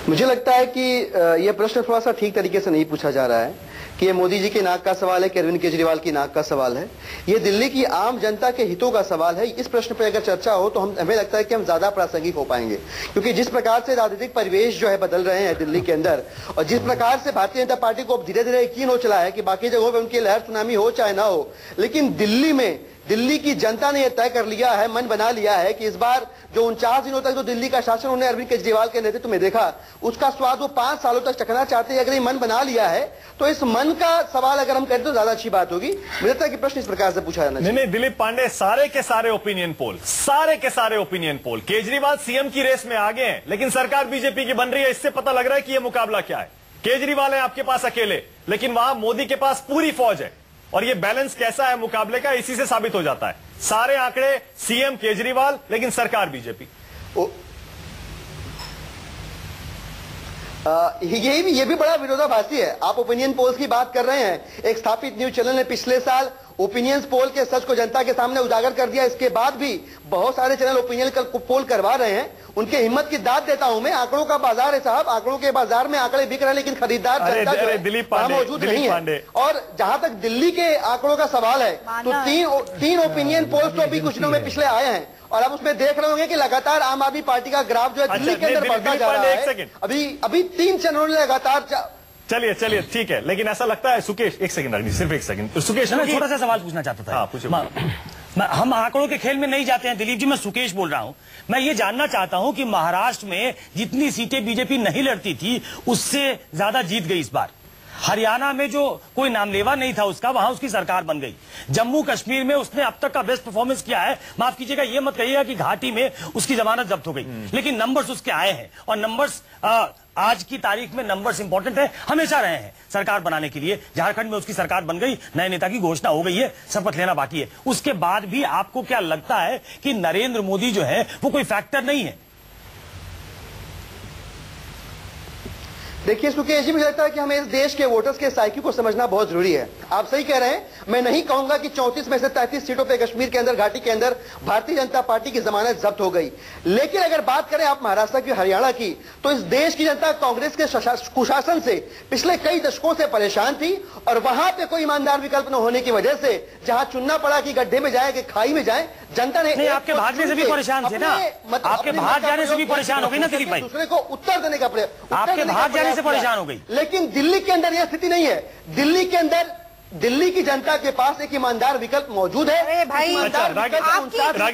मुझे लगता है कि यह प्रश्न थोड़ा सा ठीक तरीके से नहीं पूछा जा रहा है कि ये मोदी जी के नाक का सवाल है कि अरविंद केजरीवाल की नाक का सवाल है। ये दिल्ली की आम जनता के हितों का सवाल है। इस प्रश्न पर अगर चर्चा हो तो हमें लगता है कि हम ज्यादा प्रासंगिक हो पाएंगे, क्योंकि जिस प्रकार से राजनीतिक परिवेश जो है बदल रहे हैं दिल्ली के अंदर, और जिस प्रकार से भारतीय जनता पार्टी को धीरे धीरे यकीन हो चला है कि बाकी जगहों पर उनकी लहर सुनामी हो चाहे ना हो, लेकिन दिल्ली की जनता ने यह तय कर लिया है, मन बना लिया है कि इस बार जो 49 दिनों तक जो दिल्ली का शासन उन्होंने अरविंद केजरीवाल के नेतृत्व में देखा, उसका स्वाद वो 5 सालों तक चखना चाहते हैं। अगर ये मन बना लिया है तो इस मन का सवाल अगर हम करें तो ज्यादा अच्छी बात होगी। मुझे लगता है कि प्रश्न इस प्रकार से पूछा जाना चाहिए। नहीं, दिलीप पांडे, सारे के सारे ओपिनियन पोल केजरीवाल सीएम की रेस में आगे हैं, लेकिन सरकार बीजेपी की बन रही है। इससे पता लग रहा है कि यह मुकाबला क्या है। केजरीवाल है आपके पास अकेले, लेकिन वहां मोदी के पास पूरी फौज है, और ये बैलेंस कैसा है मुकाबले का, इसी से साबित हो जाता है। सारे आंकड़े सीएम केजरीवाल, लेकिन सरकार बीजेपी। ये भी बड़ा विरोधाभासी है। आप ओपिनियन पोल्स की बात कर रहे हैं। एक स्थापित न्यूज चैनल ने पिछले साल ओपिनियंस पोल के सच को जनता के सामने उजागर कर दिया। इसके बाद भी बहुत सारे चैनल ओपिनियन पोल करवा रहे हैं, उनके हिम्मत की दाद देता हूं मैं। आंकड़ों का बाजार है साहब, आंकड़ों के बाजार में आंकड़े बिक रहे हैं, लेकिन खरीदार जनता जो है मौजूद नहीं है। और जहां तक दिल्ली के आंकड़ों का सवाल है, तो तीन ओपिनियन पोल्स तो अभी कुछ दिनों में पिछले आए हैं, और आप उसमें देख रहे होंगे कि लगातार आम आदमी पार्टी का ग्राफ जो है दिल्ली के अंदर बढ़ता जा रहा है। अभी 3 चैनलों ने लगातार चलिए ठीक है, लेकिन ऐसा लगता है सुकेश, एक सेकंड, सिर्फ एक सेकंड। सुकेश, मैं छोटा सा सवाल पूछना चाहता था। हाँ, पूछो। हम आंकड़ों के खेल में नहीं जाते हैं दिलीप जी, मैं सुकेश बोल रहा हूं। मैं ये जानना चाहता हूं कि महाराष्ट्र में जितनी सीटें बीजेपी नहीं लड़ती थी, उससे ज्यादा जीत गई इस बार। हरियाणा में जो कोई नामलेवा नहीं था उसका, वहां उसकी सरकार बन गई। जम्मू कश्मीर में उसने अब तक का बेस्ट परफॉर्मेंस किया है। माफ कीजिएगा, ये मत कहिएगा कि घाटी में उसकी जमानत जब्त हो गई, लेकिन नंबर्स उसके आए हैं, और नंबर्स आज की तारीख में नंबर्स इंपॉर्टेंट है, हमेशा रहे हैं सरकार बनाने के लिए। झारखंड में उसकी सरकार बन गई, नए नेता की घोषणा हो गई है, शपथ लेना बाकी है। उसके बाद भी आपको क्या लगता है कि नरेंद्र मोदी जो है वो कोई फैक्टर नहीं है? देखिए सुकेश जी, मुझे लगता है कि हमें इस देश के वोटर्स के साइकी को समझना बहुत जरूरी है। आप सही कह रहे हैं, मैं नहीं कहूंगा कि 34 में से 33 सीटों पे कश्मीर के अंदर, घाटी के अंदर भारतीय जनता पार्टी की जमानत जब्त हो गई। लेकिन अगर बात करें आप महाराष्ट्र की, हरियाणा की, तो इस देश की जनता कांग्रेस के कुशासन से पिछले कई दशकों से परेशान थी, और वहां पे कोई ईमानदार विकल्प न होने की वजह से जहां चुनना पड़ा कि गड्ढे में जाए कि खाई में जाए, जनता ने आपके भागने से भी परेशान थे ना, आपके भाग जाने से भी परेशान हो गई ना दिलीप भाई, दूसरे को उत्तर देने का प्रयास, आपके भाग जाने से परेशान हो गई। लेकिन दिल्ली के अंदर यह स्थिति नहीं है। दिल्ली के अंदर दिल्ली की जनता के पास एक ईमानदार विकल्प मौजूद है।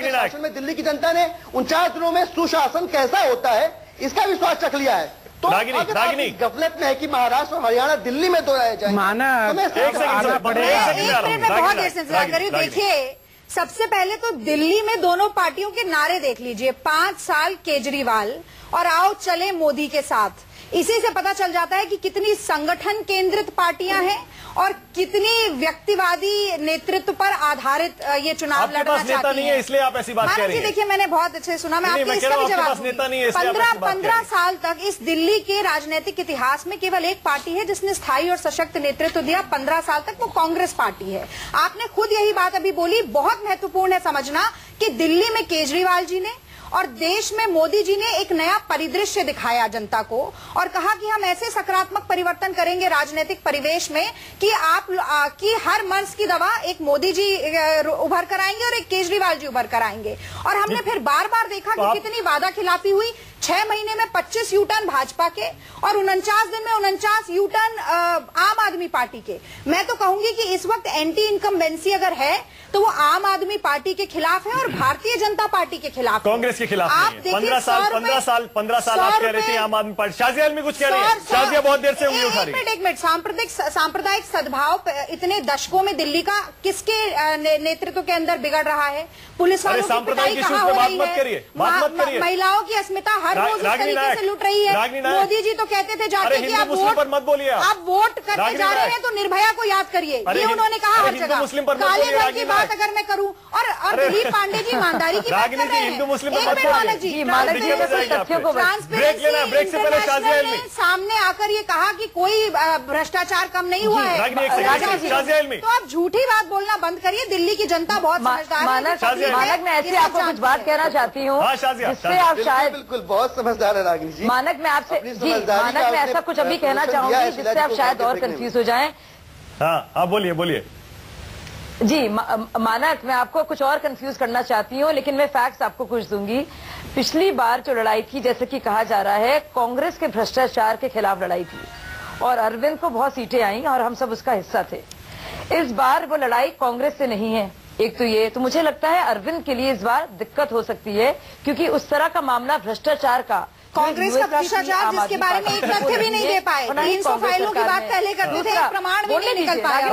शासन में दिल्ली की जनता ने 49 दिनों में सुशासन कैसा होता है इसका विश्वास रख लिया है। तो गफलत में है कि महाराष्ट्र और हरियाणा दिल्ली में दोहराया जाए। देखिए, सबसे पहले तो दिल्ली में दोनों पार्टियों के नारे देख लीजिए, 5 साल केजरीवाल और आओ चले मोदी के साथ। इसी से पता चल जाता है कि कितनी संगठन केंद्रित पार्टियां हैं और कितनी व्यक्तिवादी नेतृत्व पर आधारित ये चुनाव लड़ना चाहती नहीं है, इसलिए आप ऐसी बात कह रही हैं। देखिए, मैंने बहुत अच्छे सुना, मैं आपको इसका भी जवाब दूंगी। 15 साल तक इस दिल्ली के राजनीतिक इतिहास में केवल एक पार्टी है जिसने स्थायी और सशक्त नेतृत्व दिया 15 साल तक, वो कांग्रेस पार्टी है। आपने खुद यही बात अभी बोली, बहुत महत्वपूर्ण है समझना कि दिल्ली में केजरीवाल जी ने और देश में मोदी जी ने एक नया परिदृश्य दिखाया जनता को, और कहा कि हम ऐसे सकारात्मक परिवर्तन करेंगे राजनीतिक परिवेश में कि कि हर मर्ज की दवा एक मोदी जी उभर कर आएंगे और एक केजरीवाल जी उभर कर आएंगे। और हमने फिर बार बार देखा कि कितनी वादा खिलाफी हुई। 6 महीने में 25 यूटर्न भाजपा के और 49 दिन में 49 यूटर्न आम आदमी पार्टी के। मैं तो कहूंगी कि इस वक्त एंटी इनकम्बेंसी अगर है तो वो आम आदमी पार्टी के खिलाफ है और भारतीय जनता पार्टी के खिलाफ, कांग्रेस के खिलाफ नहीं है। 15 साल आप कह रहे थे आम आदमी पार्टी। शाजिया आलमी कुछ कह रही है, शाजिया बहुत देर से उंगली उठा रही है। एक मिनट, सांप्रदायिक सद्भाव इतने दशकों में दिल्ली का किसके नेतृत्व के अंदर बिगड़ रहा है? पुलिस वालों की पिटाई कहाँ हो रही है? महिलाओं की अस्मिता हर रोज इस तरीके से लूट रही है। मोदी जी तो कहते थे जाके कि आप वोट करने जा रहे हैं तो निर्भया को याद करिए, ये उन्होंने कहा हर जगह। काले धन की बात अगर मैं करूं, और दिलीप पांडे जी ईमानदारी की बात कर रहे हैं। सामने आकर ये कहा कि कोई भ्रष्टाचार कम नहीं हुआ है। तो आप झूठी बात बोलना बंद करिए, दिल्ली की जनता बहुत समझदार है। मानक, मैं ऐसे आपको कुछ बात कहना चाहती हूँ जिससे आप शायद बिल्कुल बहुत समझदार है रागिनी जी। मानक, मैं आपसे मानक मैं ऐसा कुछ अभी कहना चाहूंगी जिससे आप शायद और कंफ्यूज हो जाएं। हाँ, आप बोलिए जी। मानक, मैं आपको कुछ और कंफ्यूज करना चाहती हूँ, लेकिन मैं फैक्ट्स आपको कुछ दूंगी। पिछली बार जो लड़ाई थी, जैसे कि कहा जा रहा है, कांग्रेस के भ्रष्टाचार के खिलाफ लड़ाई थी और अरविंद को बहुत सीटें आई और हम सब उसका हिस्सा थे। इस बार वो लड़ाई कांग्रेस से नहीं है। एक तो ये, तो मुझे लगता है अरविंद के लिए इस बार दिक्कत हो सकती है, क्योंकि उस तरह का मामला भ्रष्टाचार का, कांग्रेस का भ्रष्टाचार जिसके बारे में एक तथ्य भी नहीं दे पाए, 300 फाइलों की बात पहले करते थे, एक प्रमाण भी नहीं निकल पाया।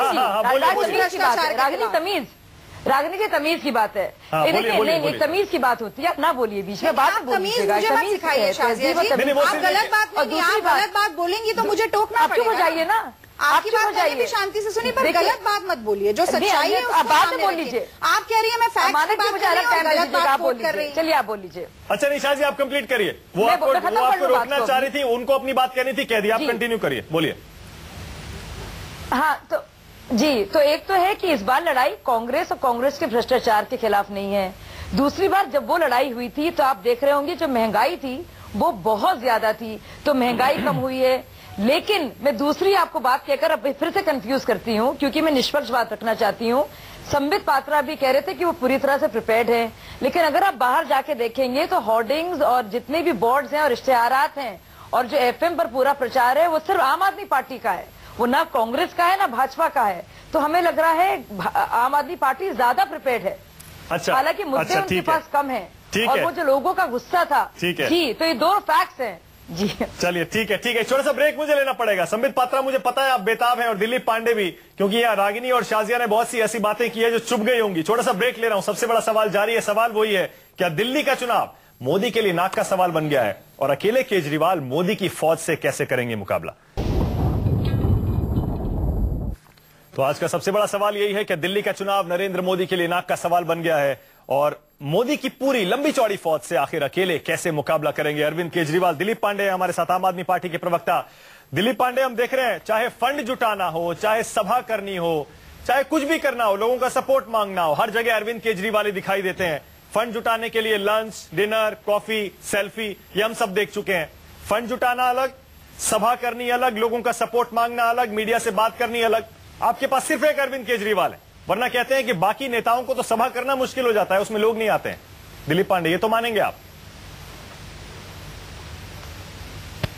रागिनी की तमीज की बात है। नहीं, तमीज की बात होती है, आप ना बोलिए बीच में, बात तमीज आप गलत बात बोलेंगी तो मुझे टोकना पड़ेगा। हो जाइए ना, आपकी बात भी शांति से सुनिए, पर गलत बात मत बोलिए। जो सच्चाई है आप बात बोल लीजिए। आप कह रही है मैं फैक्ट की बात कर रही हूं, गलत बात बोल कर रही हूं। चलिए आप बोल लीजिए। अच्छा निशा जी, आप कंप्लीट करिए। वो आपको रोकना चाह रही थी, उनको अपनी बात कहनी थी, कह दी। आप कंटिन्यू करिए, बोलिए। हाँ, तो जी, तो एक तो है कि इस बार लड़ाई कांग्रेस और कांग्रेस के भ्रष्टाचार के खिलाफ नहीं है। दूसरी बार जब वो लड़ाई हुई थी तो आप देख रहे होंगे जो महंगाई थी वो बहुत ज्यादा थी, तो महंगाई कम हुई है। लेकिन मैं दूसरी आपको बात कहकर अब फिर से कंफ्यूज करती हूँ, क्योंकि मैं निष्पक्ष बात रखना चाहती हूँ। संबित पात्रा भी कह रहे थे कि वो पूरी तरह से प्रिपेयर्ड है, लेकिन अगर आप बाहर जाके देखेंगे तो होर्डिंग्स और जितने भी बोर्ड्स हैं और इश्तेहारात हैं और जो एफएम पर पूरा प्रचार है वो सिर्फ आम आदमी पार्टी का है, वो ना कांग्रेस का है ना भाजपा का है। तो हमें लग रहा है आम आदमी पार्टी ज्यादा प्रिपेयर्ड है। अच्छा, हालांकि मुद्दे उनके पास कम है और वो जो लोगों का गुस्सा था। ठीक है जी, तो ये दो फैक्ट्स हैं जी। चलिए ठीक है, छोटा सा ब्रेक मुझे लेना पड़ेगा। संबित पात्रा, मुझे पता है आप बेताब हैं, और दिलीप पांडे भी, क्योंकि यहाँ रागिनी और शाजिया ने बहुत सी ऐसी बातें की है जो चुभ गई होंगी। छोटा सा ब्रेक ले रहा हूं, सबसे बड़ा सवाल जारी है। सवाल वही है, क्या दिल्ली का चुनाव मोदी के लिए नाक का सवाल बन गया है, और अकेले केजरीवाल मोदी की फौज से कैसे करेंगे मुकाबला? तो आज का सबसे बड़ा सवाल यही है कि दिल्ली का चुनाव नरेंद्र मोदी के लिए नाक का सवाल बन गया है, और मोदी की पूरी लंबी चौड़ी फौज से आखिर अकेले कैसे मुकाबला करेंगे अरविंद केजरीवाल? दिलीप पांडे हमारे साथ, आम आदमी पार्टी के प्रवक्ता। दिलीप पांडे, हम देख रहे हैं चाहे फंड जुटाना हो, चाहे सभा करनी हो, चाहे कुछ भी करना हो, लोगों का सपोर्ट मांगना हो, हर जगह अरविंद केजरीवाल ही दिखाई देते हैं। फंड जुटाने के लिए लंच, डिनर, कॉफी, सेल्फी, ये हम सब देख चुके हैं। फंड जुटाना अलग, सभा करनी अलग, लोगों का सपोर्ट मांगना अलग, मीडिया से बात करनी अलग। आपके पास सिर्फ एक अरविंद केजरीवाल है, वरना कहते हैं कि बाकी नेताओं को तो सभा करना मुश्किल हो जाता है, उसमें लोग नहीं आते हैं। दिलीप पांडे, ये तो मानेंगे आप?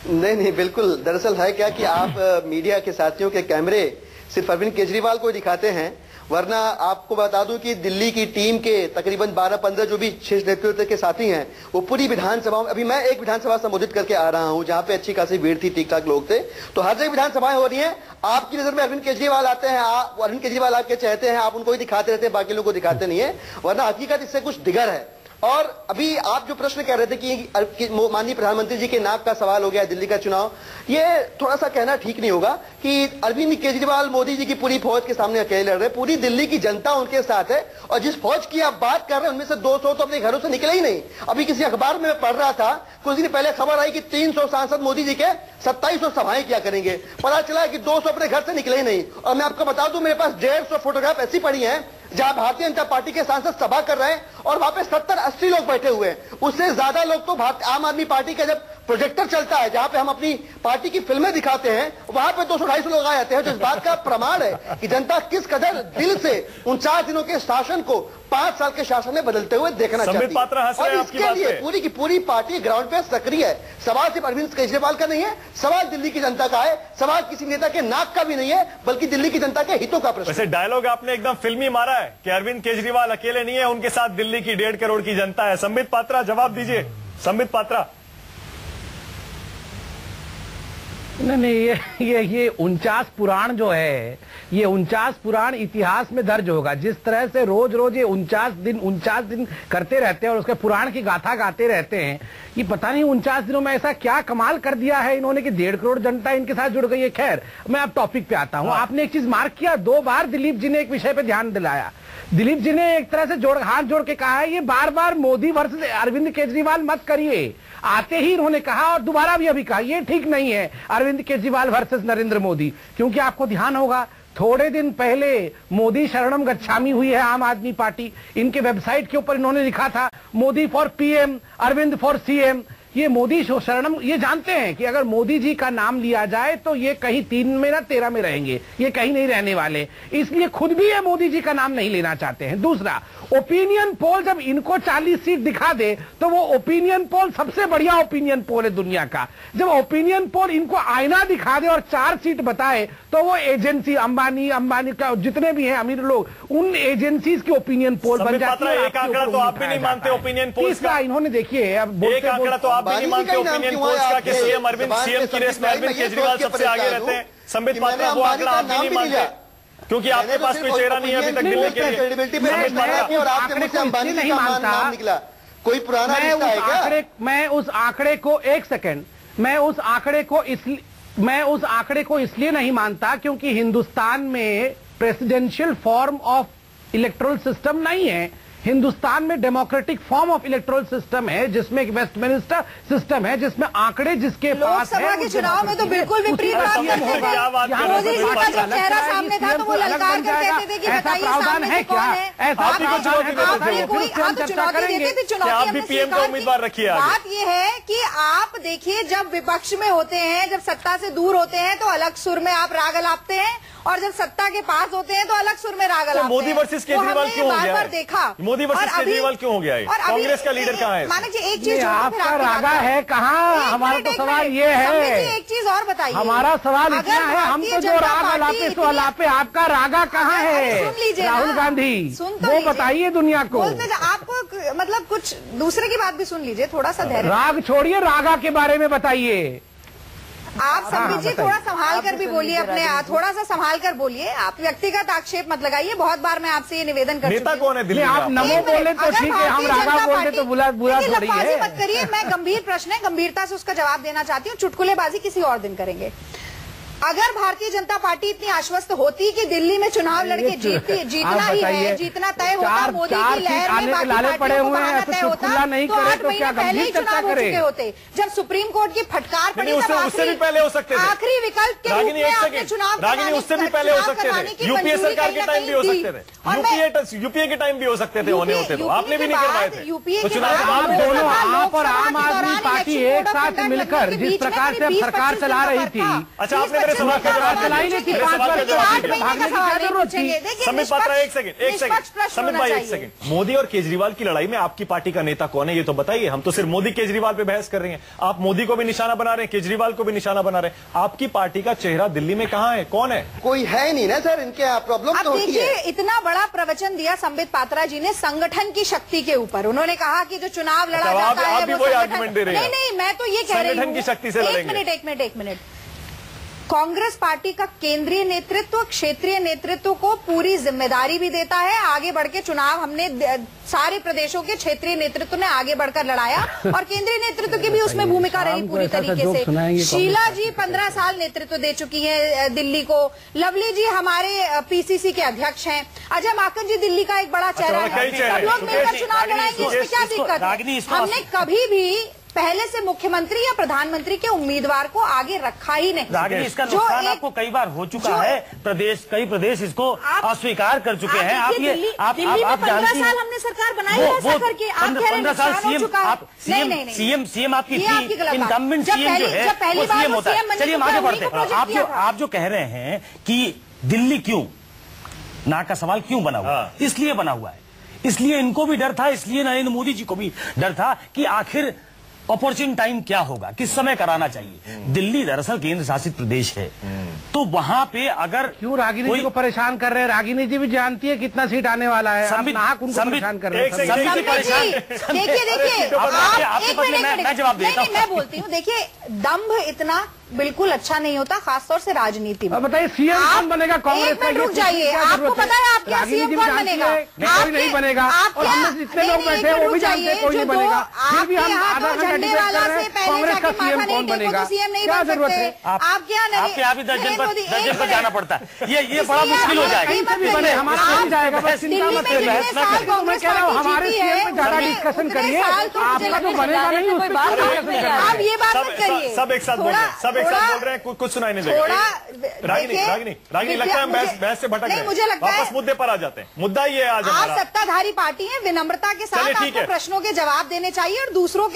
नहीं, बिल्कुल। दरअसल है क्या कि आप मीडिया के साथियों के कैमरे सिर्फ अरविंद केजरीवाल को दिखाते हैं, वरना आपको बता दूं कि दिल्ली की टीम के तकरीबन 12-15 जो भी शीर्ष नेतृत्व के साथी हैं, वो पूरी विधानसभा, अभी मैं एक विधानसभा संबोधित करके आ रहा हूं जहां पे अच्छी खासी भीड़ थी, ठीक ठाक लोग थे, तो हर जगह विधानसभाएं हो रही हैं। आपकी नजर में अरविंद केजरीवाल आते हैं, अरविंद केजरीवाल आपके चाहते हैं, आप उनको ही दिखाते रहते हैं, बाकी लोगों को दिखाते नहीं है, वरना हकीकत इससे कुछ दिगर है। और अभी आप जो प्रश्न कह रहे थे कि माननीय प्रधानमंत्री जी के नाक का सवाल हो गया दिल्ली का चुनाव, ये थोड़ा सा कहना ठीक नहीं होगा कि अरविंद केजरीवाल मोदी जी की पूरी फौज के सामने अकेले लड़ रहे। पूरी दिल्ली की जनता उनके साथ है, और जिस फौज की आप बात कर रहे हैं उनमें से 200 तो अपने घरों से निकले ही नहीं। अभी किसी अखबार में पढ़ रहा था, कुछ दिन पहले खबर आई कि 300 सांसद मोदी जी के 2700 सभाएं क्या करेंगे। पता चला कि 200 अपने घर से निकले ही नहीं। और मैं आपको बता दूं, मेरे पास 150 फोटोग्राफ ऐसी पड़ी हैं जहां भारतीय जनता पार्टी के सांसद सभा कर रहे हैं और वहां पे 70-80 लोग बैठे हुए हैं। उससे ज्यादा लोग तो आम आदमी पार्टी का जब प्रोजेक्टर चलता है, जहां पे हम अपनी पार्टी की फिल्में दिखाते हैं, वहां पे 200-250 लोग आ जाते हैं। तो इस बात का प्रमाण है कि जनता किस कदर दिल से 49 दिनों के शासन को 5 साल के शासन में बदलते हुए देखना चाहती है। और इसके लिए पूरी की पूरी पार्टी ग्राउंड पे सक्रिय है। सवाल सिर्फ अरविंद केजरीवाल का नहीं है, सवाल दिल्ली की जनता का है, सवाल किसी नेता के नाक का भी नहीं है, बल्कि दिल्ली की जनता के हितों का प्रश्न। वैसे डायलॉग आपने एकदम फिल्मी मारा है कि अरविंद केजरीवाल अकेले नहीं है, उनके साथ दिल्ली की 1.5 करोड़ की जनता है। संबित पात्रा, जवाब दीजिए। संबित पात्रा। नहीं, ये 49 पुराण जो है, ये 49 पुराण इतिहास में दर्ज होगा। जिस तरह से रोज रोज ये 49 दिन करते रहते हैं और उसके पुराण की गाथा गाते रहते हैं, ये पता नहीं 49 दिनों में ऐसा क्या कमाल कर दिया है इन्होंने कि 1.5 करोड़ जनता इनके साथ जुड़ गई है। खैर, मैं अब टॉपिक पे आता हूँ। आपने एक चीज मार्क किया, 2 बार दिलीप जी ने एक विषय पे ध्यान दिलाया। दिलीप जी ने एक तरह से हाथ जोड़ के कहा है, ये बार बार मोदी वर्सेस अरविंद केजरीवाल मत करिए। आते ही इन्होंने कहा और दोबारा भी अभी कहा, ये ठीक नहीं है अरविंद केजरीवाल वर्सेस नरेंद्र मोदी। क्योंकि आपको ध्यान होगा, थोड़े दिन पहले मोदी शरणम गच्छामी हुई है आम आदमी पार्टी। इनके वेबसाइट के ऊपर इन्होंने लिखा था Modi for PM, Arvind for CM. ये मोदी शरणम, ये जानते हैं कि अगर मोदी जी का नाम लिया जाए तो ये कहीं 3 में ना 13 में रहेंगे, ये कहीं नहीं रहने वाले, इसलिए खुद भी ये मोदी जी का नाम नहीं लेना चाहते हैं। दूसरा, ओपिनियन पोल जब इनको 40 सीट दिखा दे तो वो ओपिनियन पोल सबसे बढ़िया ओपिनियन पोल है दुनिया का। जब ओपिनियन पोल इनको आईना दिखा दे और 4 सीट बताए तो वो एजेंसी अंबानी का जितने भी हैं अमीर लोग, उन एजेंसीज की ओपिनियन पोल बन जाती है। एक आंकड़ा तो आप भी नहीं मानते ओपिनियन पोल का? इन्होंने देखिए, अब एक आंकड़ा तो आप भी नहीं मानते ओपिनियन पोल का कि सीएम की रेस में अरविंद केजरीवाल सबसे आगे रहते हैं। संबित पात्रा, वो आंकड़ा आप भी नहीं मानते क्योंकि आपके पास कोई चेहरा नहीं है अभी तक दिल्ली के लिए। कोई पुराना रिश्ता है क्या? मैं उस आंकड़े को इसलिए नहीं मानता क्योंकि हिंदुस्तान में presidential form of electoral system नहीं है। हिंदुस्तान में democratic form of electoral system है, जिसमें वेस्टमिनिस्टर सिस्टम है, जिसमें आंकड़े जिसके पास है। लोकसभा के चुनाव में तो बिल्कुल विपरीत बात करते थे। मोदी जी का जब चेहरा सामने था तो वो ललकार कर कहते थे कि बताइए सामने से कौन है। ऐसा चुनौती देते थे, चुनौती पीएम का उम्मीदवार रखिए। बात ये है कि आप देखिए, जब विपक्ष में होते हैं, जब सत्ता से दूर होते हैं तो अलग सुर में आप राग अलापते हैं, और जब सत्ता के पास होते हैं तो अलग सुर में राग अलापते हैं। मोदी वर्सेस केजरीवाल क्यों हो गया? देखा मोदी वर्सेस केजरीवाल क्यों हो गया है? कांग्रेस का लीडर कहाँ है? मानक जी एक चीज आपका रागा है कहाँ? हमारा तो सवाल ये है, एक चीज और बताइए। हमारा सवाल इतना है, हम तो जो राग अलापे सो अलापे, आपका रागा कहाँ है? सुन लीजिए राहुल गांधी, वो बताइए दुनिया को। आपको मतलब कुछ दूसरे की बात भी सुन लीजिए, थोड़ा सा धैर्य। राग छोड़िए, रागा के बारे में बताइए। आप संबित जी थोड़ा संभाल कर भी बोलिए, अपने थोड़ा सा संभाल कर बोलिए। आप व्यक्तिगत आक्षेप मत लगाइए। बहुत बार मैं आपसे ये निवेदन कर नेता कौन है दिल्ली? आप नमो बोले तो ठीक है, हम रागा बोलते तो बुला थोड़ी है। मत करिए, मैं गंभीर प्रश्न है, गंभीरता से उसका जवाब देना चाहती हूँ। चुटकुलेबाजी किसी और दिन करेंगे। अगर भारतीय जनता पार्टी इतनी आश्वस्त होती कि दिल्ली में चुनाव लड़के जीतना ही है, जीतना तय होता, मोदी की लहर में बाकी पार्टियों को बहाना तय होता, तो 8 महीने पहले ही चुनाव हो चुके होते। जब सुप्रीम कोर्ट की फटकार पड़ी, उससे भी पहले हो सकते थे। आखिरी विकल्प के रूप में आपने चुनाव रागिनी, उससे भी पहले हो सकते थे। यूपीए सरकार के टाइम भी हो सकते थे, यूपीए के टाइम भी हो सकते थे, होने होते तो आपने भी नहीं करवाए थे। यूपीए दोनों आप और आम आदमी पार्टी एक साथ मिलकर जिस प्रकार से सरकार चला रही थी। अच्छा, आपने मेरे सवाल का जवाब समित पात्रा, एक सेकंड समित भाई, एक सेकंड। मोदी और केजरीवाल की लड़ाई में आपकी पार्टी का नेता कौन है ये तो बताइए। हम तो सिर्फ मोदी केजरीवाल पे बहस कर रहे हैं। आप मोदी को भी निशाना बना रहे हैं, केजरीवाल को भी निशाना बना रहे हैं। आपकी पार्टी का चेहरा दिल्ली में कहाँ है? कौन है? कोई है नहीं ना सर, इनके प्रॉब्लम तो होती है। इतना बड़ा प्रवचन दिया संबित पात्रा जी ने संगठन की शक्ति के ऊपर। उन्होंने कहा कि जो चुनाव लड़ा जाता है, नहीं, मैं तो ये कह रही हूँ, संगठन की शक्ति से लड़ेंगे। एक मिनट। कांग्रेस पार्टी का केंद्रीय नेतृत्व क्षेत्रीय नेतृत्व को पूरी जिम्मेदारी भी देता है। आगे बढ़ के चुनाव हमने सारे प्रदेशों के क्षेत्रीय नेतृत्व ने आगे बढ़कर लड़ाया, और केंद्रीय नेतृत्व की भी उसमें भूमिका रही पूरी तरीके से। शीला जी 15 साल नेतृत्व दे चुकी है दिल्ली को। लवली जी हमारे पीसीसी के अध्यक्ष हैं। अजय माकन जी दिल्ली का एक बड़ा चेहरा है। सब लोग मिलकर चुनाव लड़ाएंगे, इसमें क्या दिक्कत है? हमने कभी भी पहले से मुख्यमंत्री या प्रधानमंत्री के उम्मीदवार को आगे रखा ही नहीं। रागिनी, इसका नुकसान आपको कई बार हो चुका है। कई प्रदेश इसको अस्वीकार कर चुके हैं। आप ये आप 15 साल हमने सरकार बनाई है ऐसा करके। 15 साल सीएम आपकी थी, इनकम्बेंट सीएम जो है वो सीएम होता है। चलिए हम आगे बढ़ते हैं। आप जो कह रहे हैं कि दिल्ली क्यों, नाक का सवाल क्यों बना हुआ? इसलिए बना हुआ है, इसलिए इनको भी डर था, इसलिए नरेंद्र मोदी जी को भी डर था कि आखिर अपॉर्चुन टाइम क्या होगा, किस समय कराना चाहिए। दिल्ली दरअसल केंद्र शासित प्रदेश है, तो वहां पे अगर क्यों रागिनी जी को परेशान कर रहे हैं? रागिनी जी भी जानती है कितना सीट आने वाला है। आप नाक उनको परेशान कर रहे हैं। देखिए मैं जवाब देता हूं। मैं बोलती हूँ, देखिए दंभ इतना बिल्कुल अच्छा नहीं होता, खासतौर से राजनीति में। बताइए सीएम कौन बनेगा कांग्रेस का? रुक जाइए, आपको पता है आपके सीएम कौन बनेगा? कोई नहीं बनेगा, और हमने जितने लोग बैठे हैं वो भी जानते हैं कोई नहीं बनेगा। फिर भी हम आधा घंटा डिबेट कर रहे हैं कांग्रेस का सीएम कौन बनेगा? क्या जरूरत है? आप क्या नहीं, आपके यहाँ भी दर्जन पर जाना पड़ता है। ये बड़ा मुश्किल हो जाएगा। कहीं से भी बने, हमारा नहीं जाएगा, बस चिंता मत करिए। मैं कह रहा हूँ हमारे सीएम पे ज्यादा डिस्कशन करिए, आपका तो बनेगा नहीं उस पर आप ये बात मत करिए। सब एक साथ बोल रहे हैं, कुछ सुनाई नहीं देगा। रागिनी लगता है हम बहस से भटक गए, मुझे लगता है वापस मुद्दे पर आ जाते हैं। मुद्दा ये है आज आप सत्ताधारी पार्टी है, विनम्रता के साथ आपको प्रश्नों के जवाब देने चाहिए, और दूसरों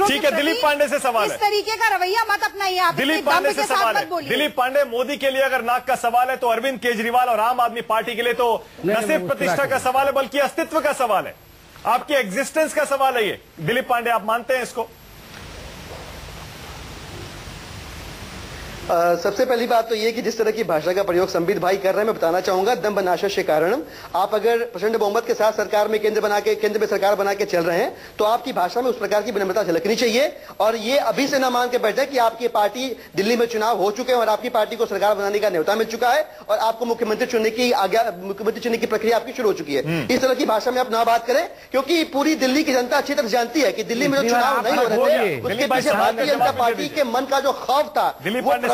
ठीक है। दिलीप पांडे से सवाल है, इस तरीके का रवैया मत अपनाइए। आप दिलीप पांडे से सवाल है। दिलीप पांडे, मोदी के लिए अगर नाक का सवाल है तो अरविंद केजरीवाल और आम आदमी पार्टी के लिए तो न सिर्फ प्रतिष्ठा का सवाल है बल्कि अस्तित्व का सवाल है, आपकी एग्जिस्टेंस का सवाल है ये। दिलीप पांडे, आप मानते हैं इसको? सबसे पहली बात तो ये कि जिस तरह की भाषा का प्रयोग संबित भाई कर रहे हैं, मैं बताना चाहूंगा दंभ नाशा के कारण। आप अगर प्रचंड बहुमत के साथ सरकार में केंद्र में सरकार बना के चल रहे हैं तो आपकी भाषा में उस प्रकार की विनम्रता झलकनी चाहिए। और ये अभी से ना मान के बैठे कि आपकी पार्टी दिल्ली में चुनाव हो चुके हैं और आपकी पार्टी को सरकार बनाने का न्योता मिल चुका है और आपको मुख्यमंत्री चुनने की प्रक्रिया आपकी शुरू हो चुकी है। इस तरह की भाषा में आप ना बात करें, क्योंकि पूरी दिल्ली की जनता अच्छी तरह जानती है कि दिल्ली में जो चुनाव नहीं हो रहे थे उसके पीछे भारतीय जनता पार्टी के मन का जो खौफ था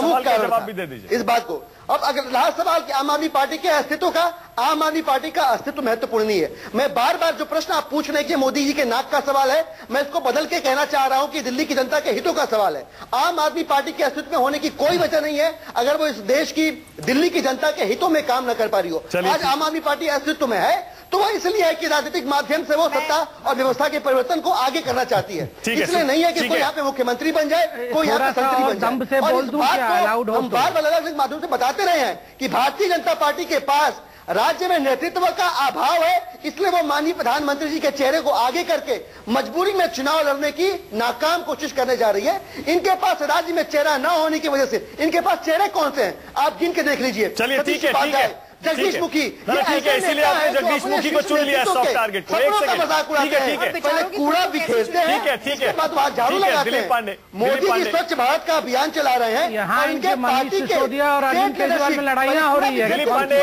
प्रमुख सवाल का कारण जवाब था भी दे दीजिए इस बात को। अब अगर रहा सवाल कि आम आदमी पार्टी के अस्तित्व का, आम आदमी पार्टी का अस्तित्व महत्वपूर्ण नहीं है। मैं बार बार जो प्रश्न आप पूछ रहे हैं कि मोदी जी के नाक का सवाल है, मैं इसको बदल के कहना चाह रहा हूं कि दिल्ली की जनता के हितों का सवाल है। आम आदमी पार्टी के अस्तित्व में होने की कोई वजह नहीं है अगर वो इस देश की, दिल्ली की जनता के हितों में काम न कर पा रही हो। आज आम आदमी पार्टी अस्तित्व में है तो वो इसलिए है कि राजनीतिक माध्यम से वो सत्ता और व्यवस्था के परिवर्तन को आगे करना चाहती है, इसलिए नहीं है कि कोई यहाँ पे मुख्यमंत्री बन जाए, कोई यहाँ पे संसदीय बन जाए। और इस बात को हम बार बार अलग अलग माध्यम से बताते रहे हैं कि भारतीय जनता पार्टी के पास राज्य में नेतृत्व का अभाव है, इसलिए वो माननीय प्रधानमंत्री जी के चेहरे को आगे करके मजबूरी में चुनाव लड़ने की नाकाम कोशिश करने जा रही है। इनके पास राज्य में चेहरा न होने की वजह से इनके पास चेहरे कौन से हैं आप गिन के देख लीजिए। चलिए ठीक है, जगदीश मुखी, ठीक है, इसीलिए आपने जगदीश मुखी को चुन लिया सॉफ्ट टारगेट को। एक सेकंड, ठीक है, पहले कूड़ा बिखेरते हैं, ठीक है, बाद वहां झाड़ू लगाते दिलीप पांडे, हैं। मोदी जी स्वच्छ भारत का अभियान चला रहे हैं, यहाँ इनके पार्टी के और अरविंद केजरीवाल में लड़ाइयां हो रही है। दिलीप पांडे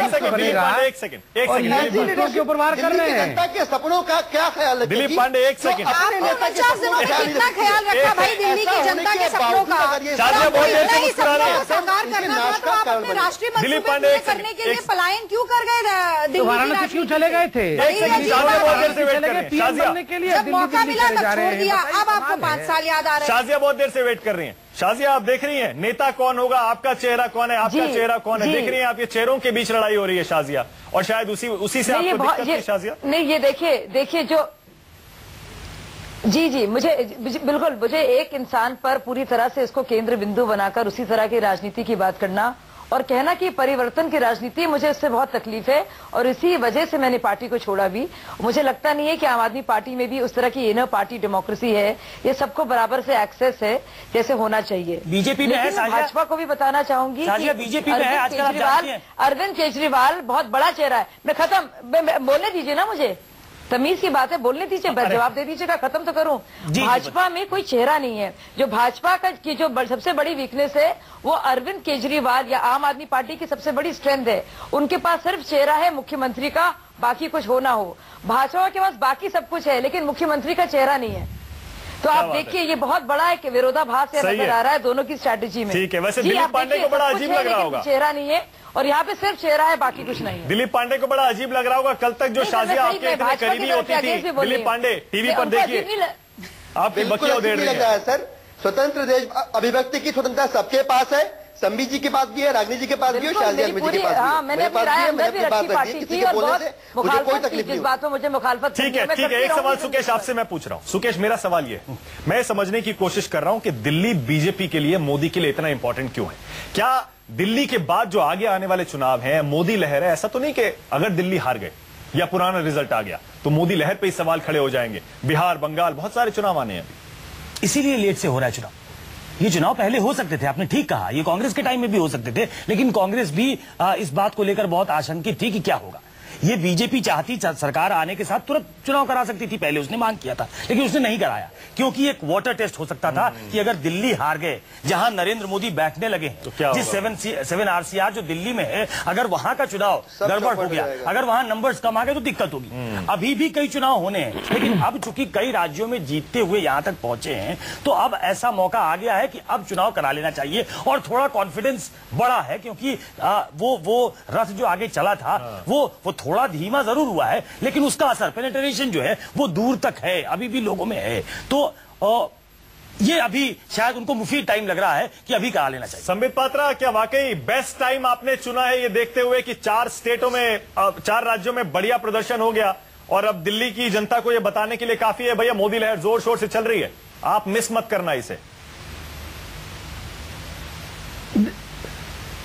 एक सेकंड, के ऊपर वार कर रहे हैं। जनता के सपनों का क्या ख्याल? दिलीप पांडे एक सेकंड, आपने 50 दिनों में कितना ख्याल रखा भाई दिल्ली की जनता के सपनों का? साकार करना था तो आप अपने राष्ट्रीय मंसूबे करने के लिए पलायन क्यों कर गए? तो वाराणसी क्यों चले गए थे? जब मौका मिला तब छोड़ दिया, अब आपको 5 साल याद आ रहे हैं। शाजिया बहुत देर से वेट कर रही हैं। शाजिया आप देख रही हैं नेता कौन होगा, आपका चेहरा कौन है, आपका चेहरा कौन है? देख रही हैं आप, ये चेहरों के बीच लड़ाई हो रही है शाजिया, और शायद उसी से आपको दिक्कत है शाजिया। नहीं, ये देखिए जो जी मुझे बिल्कुल, मुझे एक इंसान पर पूरी तरह से इसको केंद्र बिंदु बनाकर उसी तरह की राजनीति की बात करना और कहना कि परिवर्तन की राजनीति, मुझे उससे बहुत तकलीफ है और इसी वजह से मैंने पार्टी को छोड़ा भी। मुझे लगता नहीं है कि आम आदमी पार्टी में भी उस तरह की इनर पार्टी डेमोक्रेसी है, ये सबको बराबर से एक्सेस है जैसे होना चाहिए। बीजेपी में है, भाजपा को भी बताना चाहूंगी कि बीजेपी में है अरविंद केजरीवाल बहुत बड़ा चेहरा है। मैं खत्म बोलने दीजिए ना, मुझे तमीज की बात है, बोलने दीजिए, जवाब दे दीजिएगा, खत्म तो करूं। भाजपा में कोई चेहरा नहीं है। जो भाजपा की जो सबसे बड़ी वीकनेस है वो अरविंद केजरीवाल या आम आदमी पार्टी की सबसे बड़ी स्ट्रेंथ है। उनके पास सिर्फ चेहरा है मुख्यमंत्री का, बाकी कुछ हो ना हो। भाजपा के पास बाकी सब कुछ है लेकिन मुख्यमंत्री का चेहरा नहीं है। तो आप देखिए ये बहुत बड़ा एक विरोधाभास नजर आ रहा है दोनों की स्ट्रैटेजी में। ठीक है, वैसे दिलीप पांडे को बड़ा अजीब लग रहा होगा, चेहरा नहीं है और यहाँ पे सिर्फ चेहरा है, बाकी कुछ नहीं है। दिलीप पांडे को बड़ा अजीब लग रहा होगा। कल तक जो शाजिया आपके इतने करीबी होती थी, दिलीप पांडे टीवी पर देखिए आपकी बखिया उधेड़ रही है। सर, स्वतंत्र देश, अभिव्यक्ति की स्वतंत्रता सबके पास है, संबित जी के पास भी है, रागनी जी के पास भी है, शाजिया जी के पास भी है। मैंने अपनी राय अंदर भी रखी पार्टी की और बहुत मुखालफत की, जिस बात में मुझे मुखालफत। ठीक है, एक सवाल सुकेश आपसे मैं पूछ रहा हूं। सुकेश, मेरा सवाल ये है, मैं समझने की कोशिश कर रहा हूं कि दिल्ली बीजेपी के लिए, मोदी के लिए इतना इंपॉर्टेंट क्यों है? क्या दिल्ली के बाद जो आगे आने वाले चुनाव हैं, मोदी लहर है? ऐसा तो नहीं कि अगर दिल्ली हार गए या पुराना रिजल्ट आ गया तो मोदी लहर पे ही सवाल खड़े हो जाएंगे? बिहार, बंगाल, बहुत सारे चुनाव आने हैं अभी, इसीलिए लेट से हो रहा है चुनाव। ये चुनाव पहले हो सकते थे, आपने ठीक कहा, ये कांग्रेस के टाइम में भी हो सकते थे, लेकिन कांग्रेस भी इस बात को लेकर बहुत आशंकित थी कि क्या होगा। ये बीजेपी चाहती, सरकार आने के साथ तुरंत चुनाव करा सकती थी, पहले उसने मांग किया था, लेकिन उसने नहीं कराया क्योंकि एक वाटर टेस्ट हो सकता था कि अगर दिल्ली हार गए, जहां नरेंद्र मोदी बैठने लगे, तो क्या जिस 7 RCR जो दिल्ली में है, अगर वहां का चुनाव गड़बड़ हो गया, अगर वहां नंबर्स कम आ गए तो दिक्कत होगी। अभी भी कई चुनाव होने हैं, लेकिन अब चूंकि कई राज्यों में जीतते हुए यहां तक पहुंचे हैं, तो अब ऐसा मौका आ गया है कि अब चुनाव करा लेना चाहिए और थोड़ा कॉन्फिडेंस बड़ा है क्योंकि वो रथ जो आगे चला था वो थोड़ा धीमा जरूर हुआ है, लेकिन उसका असर, पेनिट्रेशन जो है वो दूर तक है, अभी भी लोगों में है। तो ये अभी शायद उनको मुफीद टाइम लग रहा है कि अभी करा लेना चाहिए। संबित पात्रा, क्या वाकई बेस्ट टाइम आपने चुना है, ये देखते हुए कि 4 स्टेटों में, 4 राज्यों में बढ़िया प्रदर्शन हो गया और अब दिल्ली की जनता को यह बताने के लिए काफी है भैया मोदी लहर जोर शोर से चल रही है, आप मिस मत करना इसे?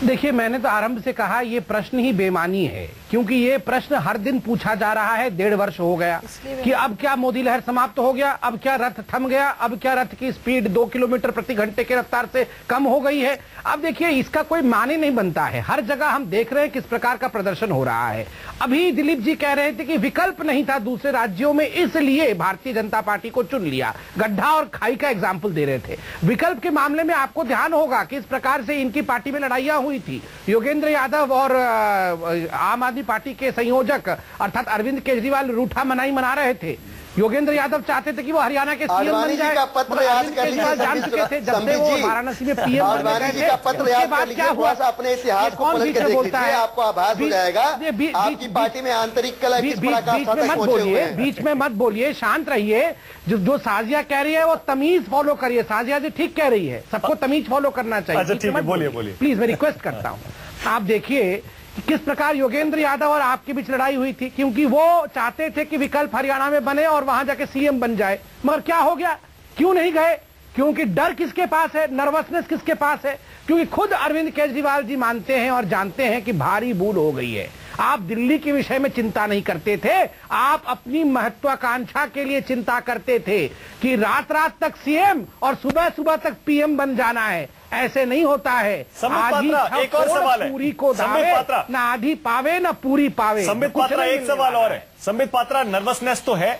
देखिए, मैंने तो आरंभ से कहा ये प्रश्न ही बेमानी है, क्योंकि ये प्रश्न हर दिन पूछा जा रहा है, 1.5 वर्ष हो गया कि अब क्या मोदी लहर समाप्त हो गया, अब क्या रथ थम गया, अब क्या रथ की स्पीड 2 किलोमीटर प्रति घंटे की रफ्तार से कम हो गई है। अब देखिए, इसका कोई माने नहीं बनता है। हर जगह हम देख रहे हैं किस प्रकार का प्रदर्शन हो रहा है। अभी दिलीप जी कह रहे थे कि विकल्प नहीं था दूसरे राज्यों में, इसलिए भारतीय जनता पार्टी को चुन लिया। गड्ढा और खाई का एग्जाम्पल दे रहे थे। विकल्प के मामले में आपको ध्यान होगा कि इस प्रकार से इनकी पार्टी में लड़ाइयां हुई थी। योगेंद्र यादव और आम आदमी पार्टी के संयोजक अर्थात अरविंद केजरीवाल रूठा मनाई मना रहे थे। योगेंद्र यादव चाहते थे कि वो हरियाणा के सीएम बन जाए, का पत्र याद कर लीजिए, जान चुके थे जब से वो वाराणसी में पीएम आडवाणी जी का पत्र याद कर लीजिए, थोड़ा सा अपने इतिहास को पलट के देख लीजिए, आपको आभास हो जाएगा आपकी पार्टी में आंतरिक कलह किस प्रकार से पहुंचे हुए हैं। बीच में मत बोलिए, शांत रहिए। जो साजिया कह रही है वो तमीज फॉलो करिए। साजिया जी ठीक कह रही है, सबको तमीज फॉलो करना चाहिए। अच्छा ठीक है, बोलिए बोलिए प्लीज, मैं रिक्वेस्ट करता हूँ। आप देखिए किस प्रकार योगेंद्र यादव और आपके बीच लड़ाई हुई थी, क्योंकि वो चाहते थे कि विकल्प हरियाणा में बने और वहां जाके सीएम बन जाए, मगर क्या हो गया, क्यों नहीं गए? क्योंकि डर किसके पास है, नर्वसनेस किसके पास है? क्योंकि खुद अरविंद केजरीवाल जी मानते हैं और जानते हैं कि भारी भूल हो गई है। आप दिल्ली के विषय में चिंता नहीं करते थे, आप अपनी महत्वाकांक्षा के लिए चिंता करते थे कि रात रात तक सीएम और सुबह सुबह तक पीएम बन जाना है। ऐसे नहीं होता है। एक और सवाल है, पूरी को दावे ना आधी पावे ना पूरी पावे। संबित पात्रा, एक सवाल और है। संबित पात्रा, नर्वसनेस तो है,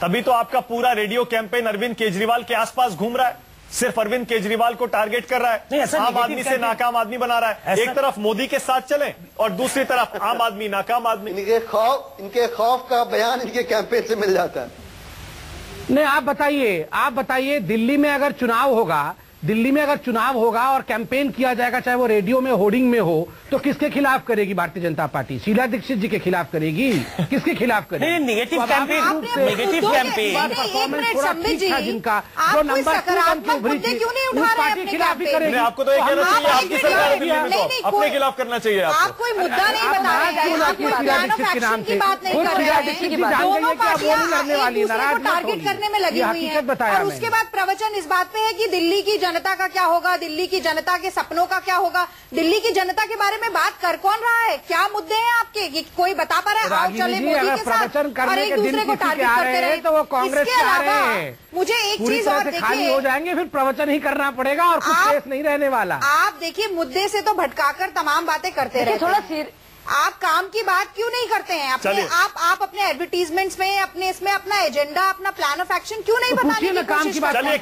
तभी तो आपका पूरा रेडियो कैंपेन अरविंद केजरीवाल के आसपास घूम रहा है, सिर्फ अरविंद केजरीवाल को टारगेट कर रहा है, आम आदमी से नाकाम आदमी बना रहा है। एक तरफ मोदी के साथ चले और दूसरी तरफ आम आदमी नाकाम आदमी। इनके खौफ का बयान इनके कैंपेन से मिल जाता है। नहीं, आप बताइए दिल्ली में अगर चुनाव होगा और कैंपेन किया जाएगा, चाहे वो रेडियो में होर्डिंग में हो, तो किसके खिलाफ करेगी भारतीय जनता पार्टी? शीला दीक्षित जी के खिलाफ करेगी? किसके खिलाफ करेगी? नेगेटिव कैंपेन परफॉर्मेंस थोड़ा ठीक था जिनका, जो नंबर 2 उभरी थी, उस पार्टी के खिलाफ ही करेगी। आपको तो ये कहना चाहिए आपकी सरकार दिल्ली में तो अपने खिलाफ करना चाहिए। आप कोई मुद्दा नहीं बता रहे हैं, आप शीला दीक्षित के नाम से टारगेट करने में लगी हुई है। और उसके बाद प्रवचन इस बात पे है कि दिल्ली की जनता का क्या होगा, दिल्ली की जनता के सपनों का क्या होगा। दिल्ली की जनता के बारे में बात कर कौन रहा है? क्या मुद्दे हैं आपके? कोई बता पा रहा है? आओ चले मोदी के साथ और एक दूसरे को टारगेट करते रहे तो वो कांग्रेस के अलावा मुझे एक चीज और देखिए, खाली हो जाएंगे, फिर प्रवचन ही करना पड़ेगा और कुछ केस नहीं रहने वाला। आप देखिए, मुद्दे से तो भटकाकर तमाम बातें करते रहे। थोड़ा आप काम की बात क्यों नहीं करते हैं? आप अपने एडवर्टीजमेंट में, अपने इसमें अपना एजेंडा, अपना प्लान ऑफ एक्शन क्यों नहीं बताने की काम की बात? चलिए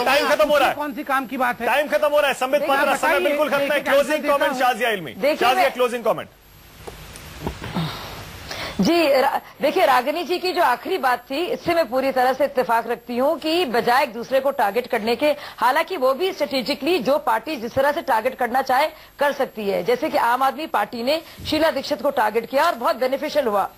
टाइम खत्म हो रहा है। कौन सी काम की बात है? टाइम खत्म हो रहा है। संबित पात्रा, समय बिल्कुल खत्म है। क्लोजिंग कमेंट शाजिया इल्मी। Shazia, closing comment. जी देखिए, रागिनी जी की जो आखिरी बात थी, इससे मैं पूरी तरह से इत्तेफाक रखती हूँ कि बजाय एक दूसरे को टारगेट करने के, हालांकि वो भी स्ट्रेटेजिकली जो पार्टी जिस तरह से टारगेट करना चाहे कर सकती है। जैसे कि आम आदमी पार्टी ने शीला दीक्षित को टारगेट किया और बहुत बेनिफिशियल हुआ,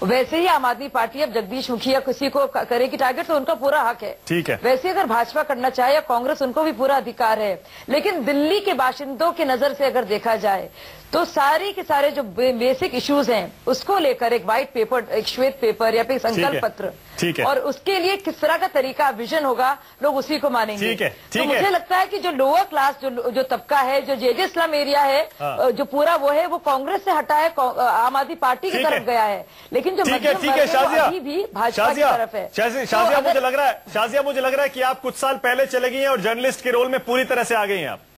वैसे ही आम आदमी पार्टी अब जगदीश मुखिया किसी को करेगी टारगेट तो उनका पूरा हक है। ठीक है। वैसे अगर भाजपा करना चाहे या कांग्रेस, उनको भी पूरा अधिकार है। लेकिन दिल्ली के बाशिंदों की नजर से अगर देखा जाए तो सारे के सारे जो बेसिक इश्यूज हैं उसको लेकर एक व्हाइट पेपर, एक श्वेत पेपर या फिर संकल्प पत्र, ठीक है, और उसके लिए किस तरह का तरीका, विजन होगा, लोग उसी को मानेंगे। ठीक है, तो मुझे लगता है कि जो लोअर क्लास, जो तबका है, जो जे स्लम एरिया है, जो पूरा वो है, वो कांग्रेस से हटा है, आम आदमी पार्टी की तरफ गया है। लेकिन जो अभी भी भाजपा की तरफ है। शाजिया, मुझे लग रहा है कि आप कुछ साल पहले चले गई हैं और जर्नलिस्ट के रोल में पूरी तरह से आ गई हैं आप।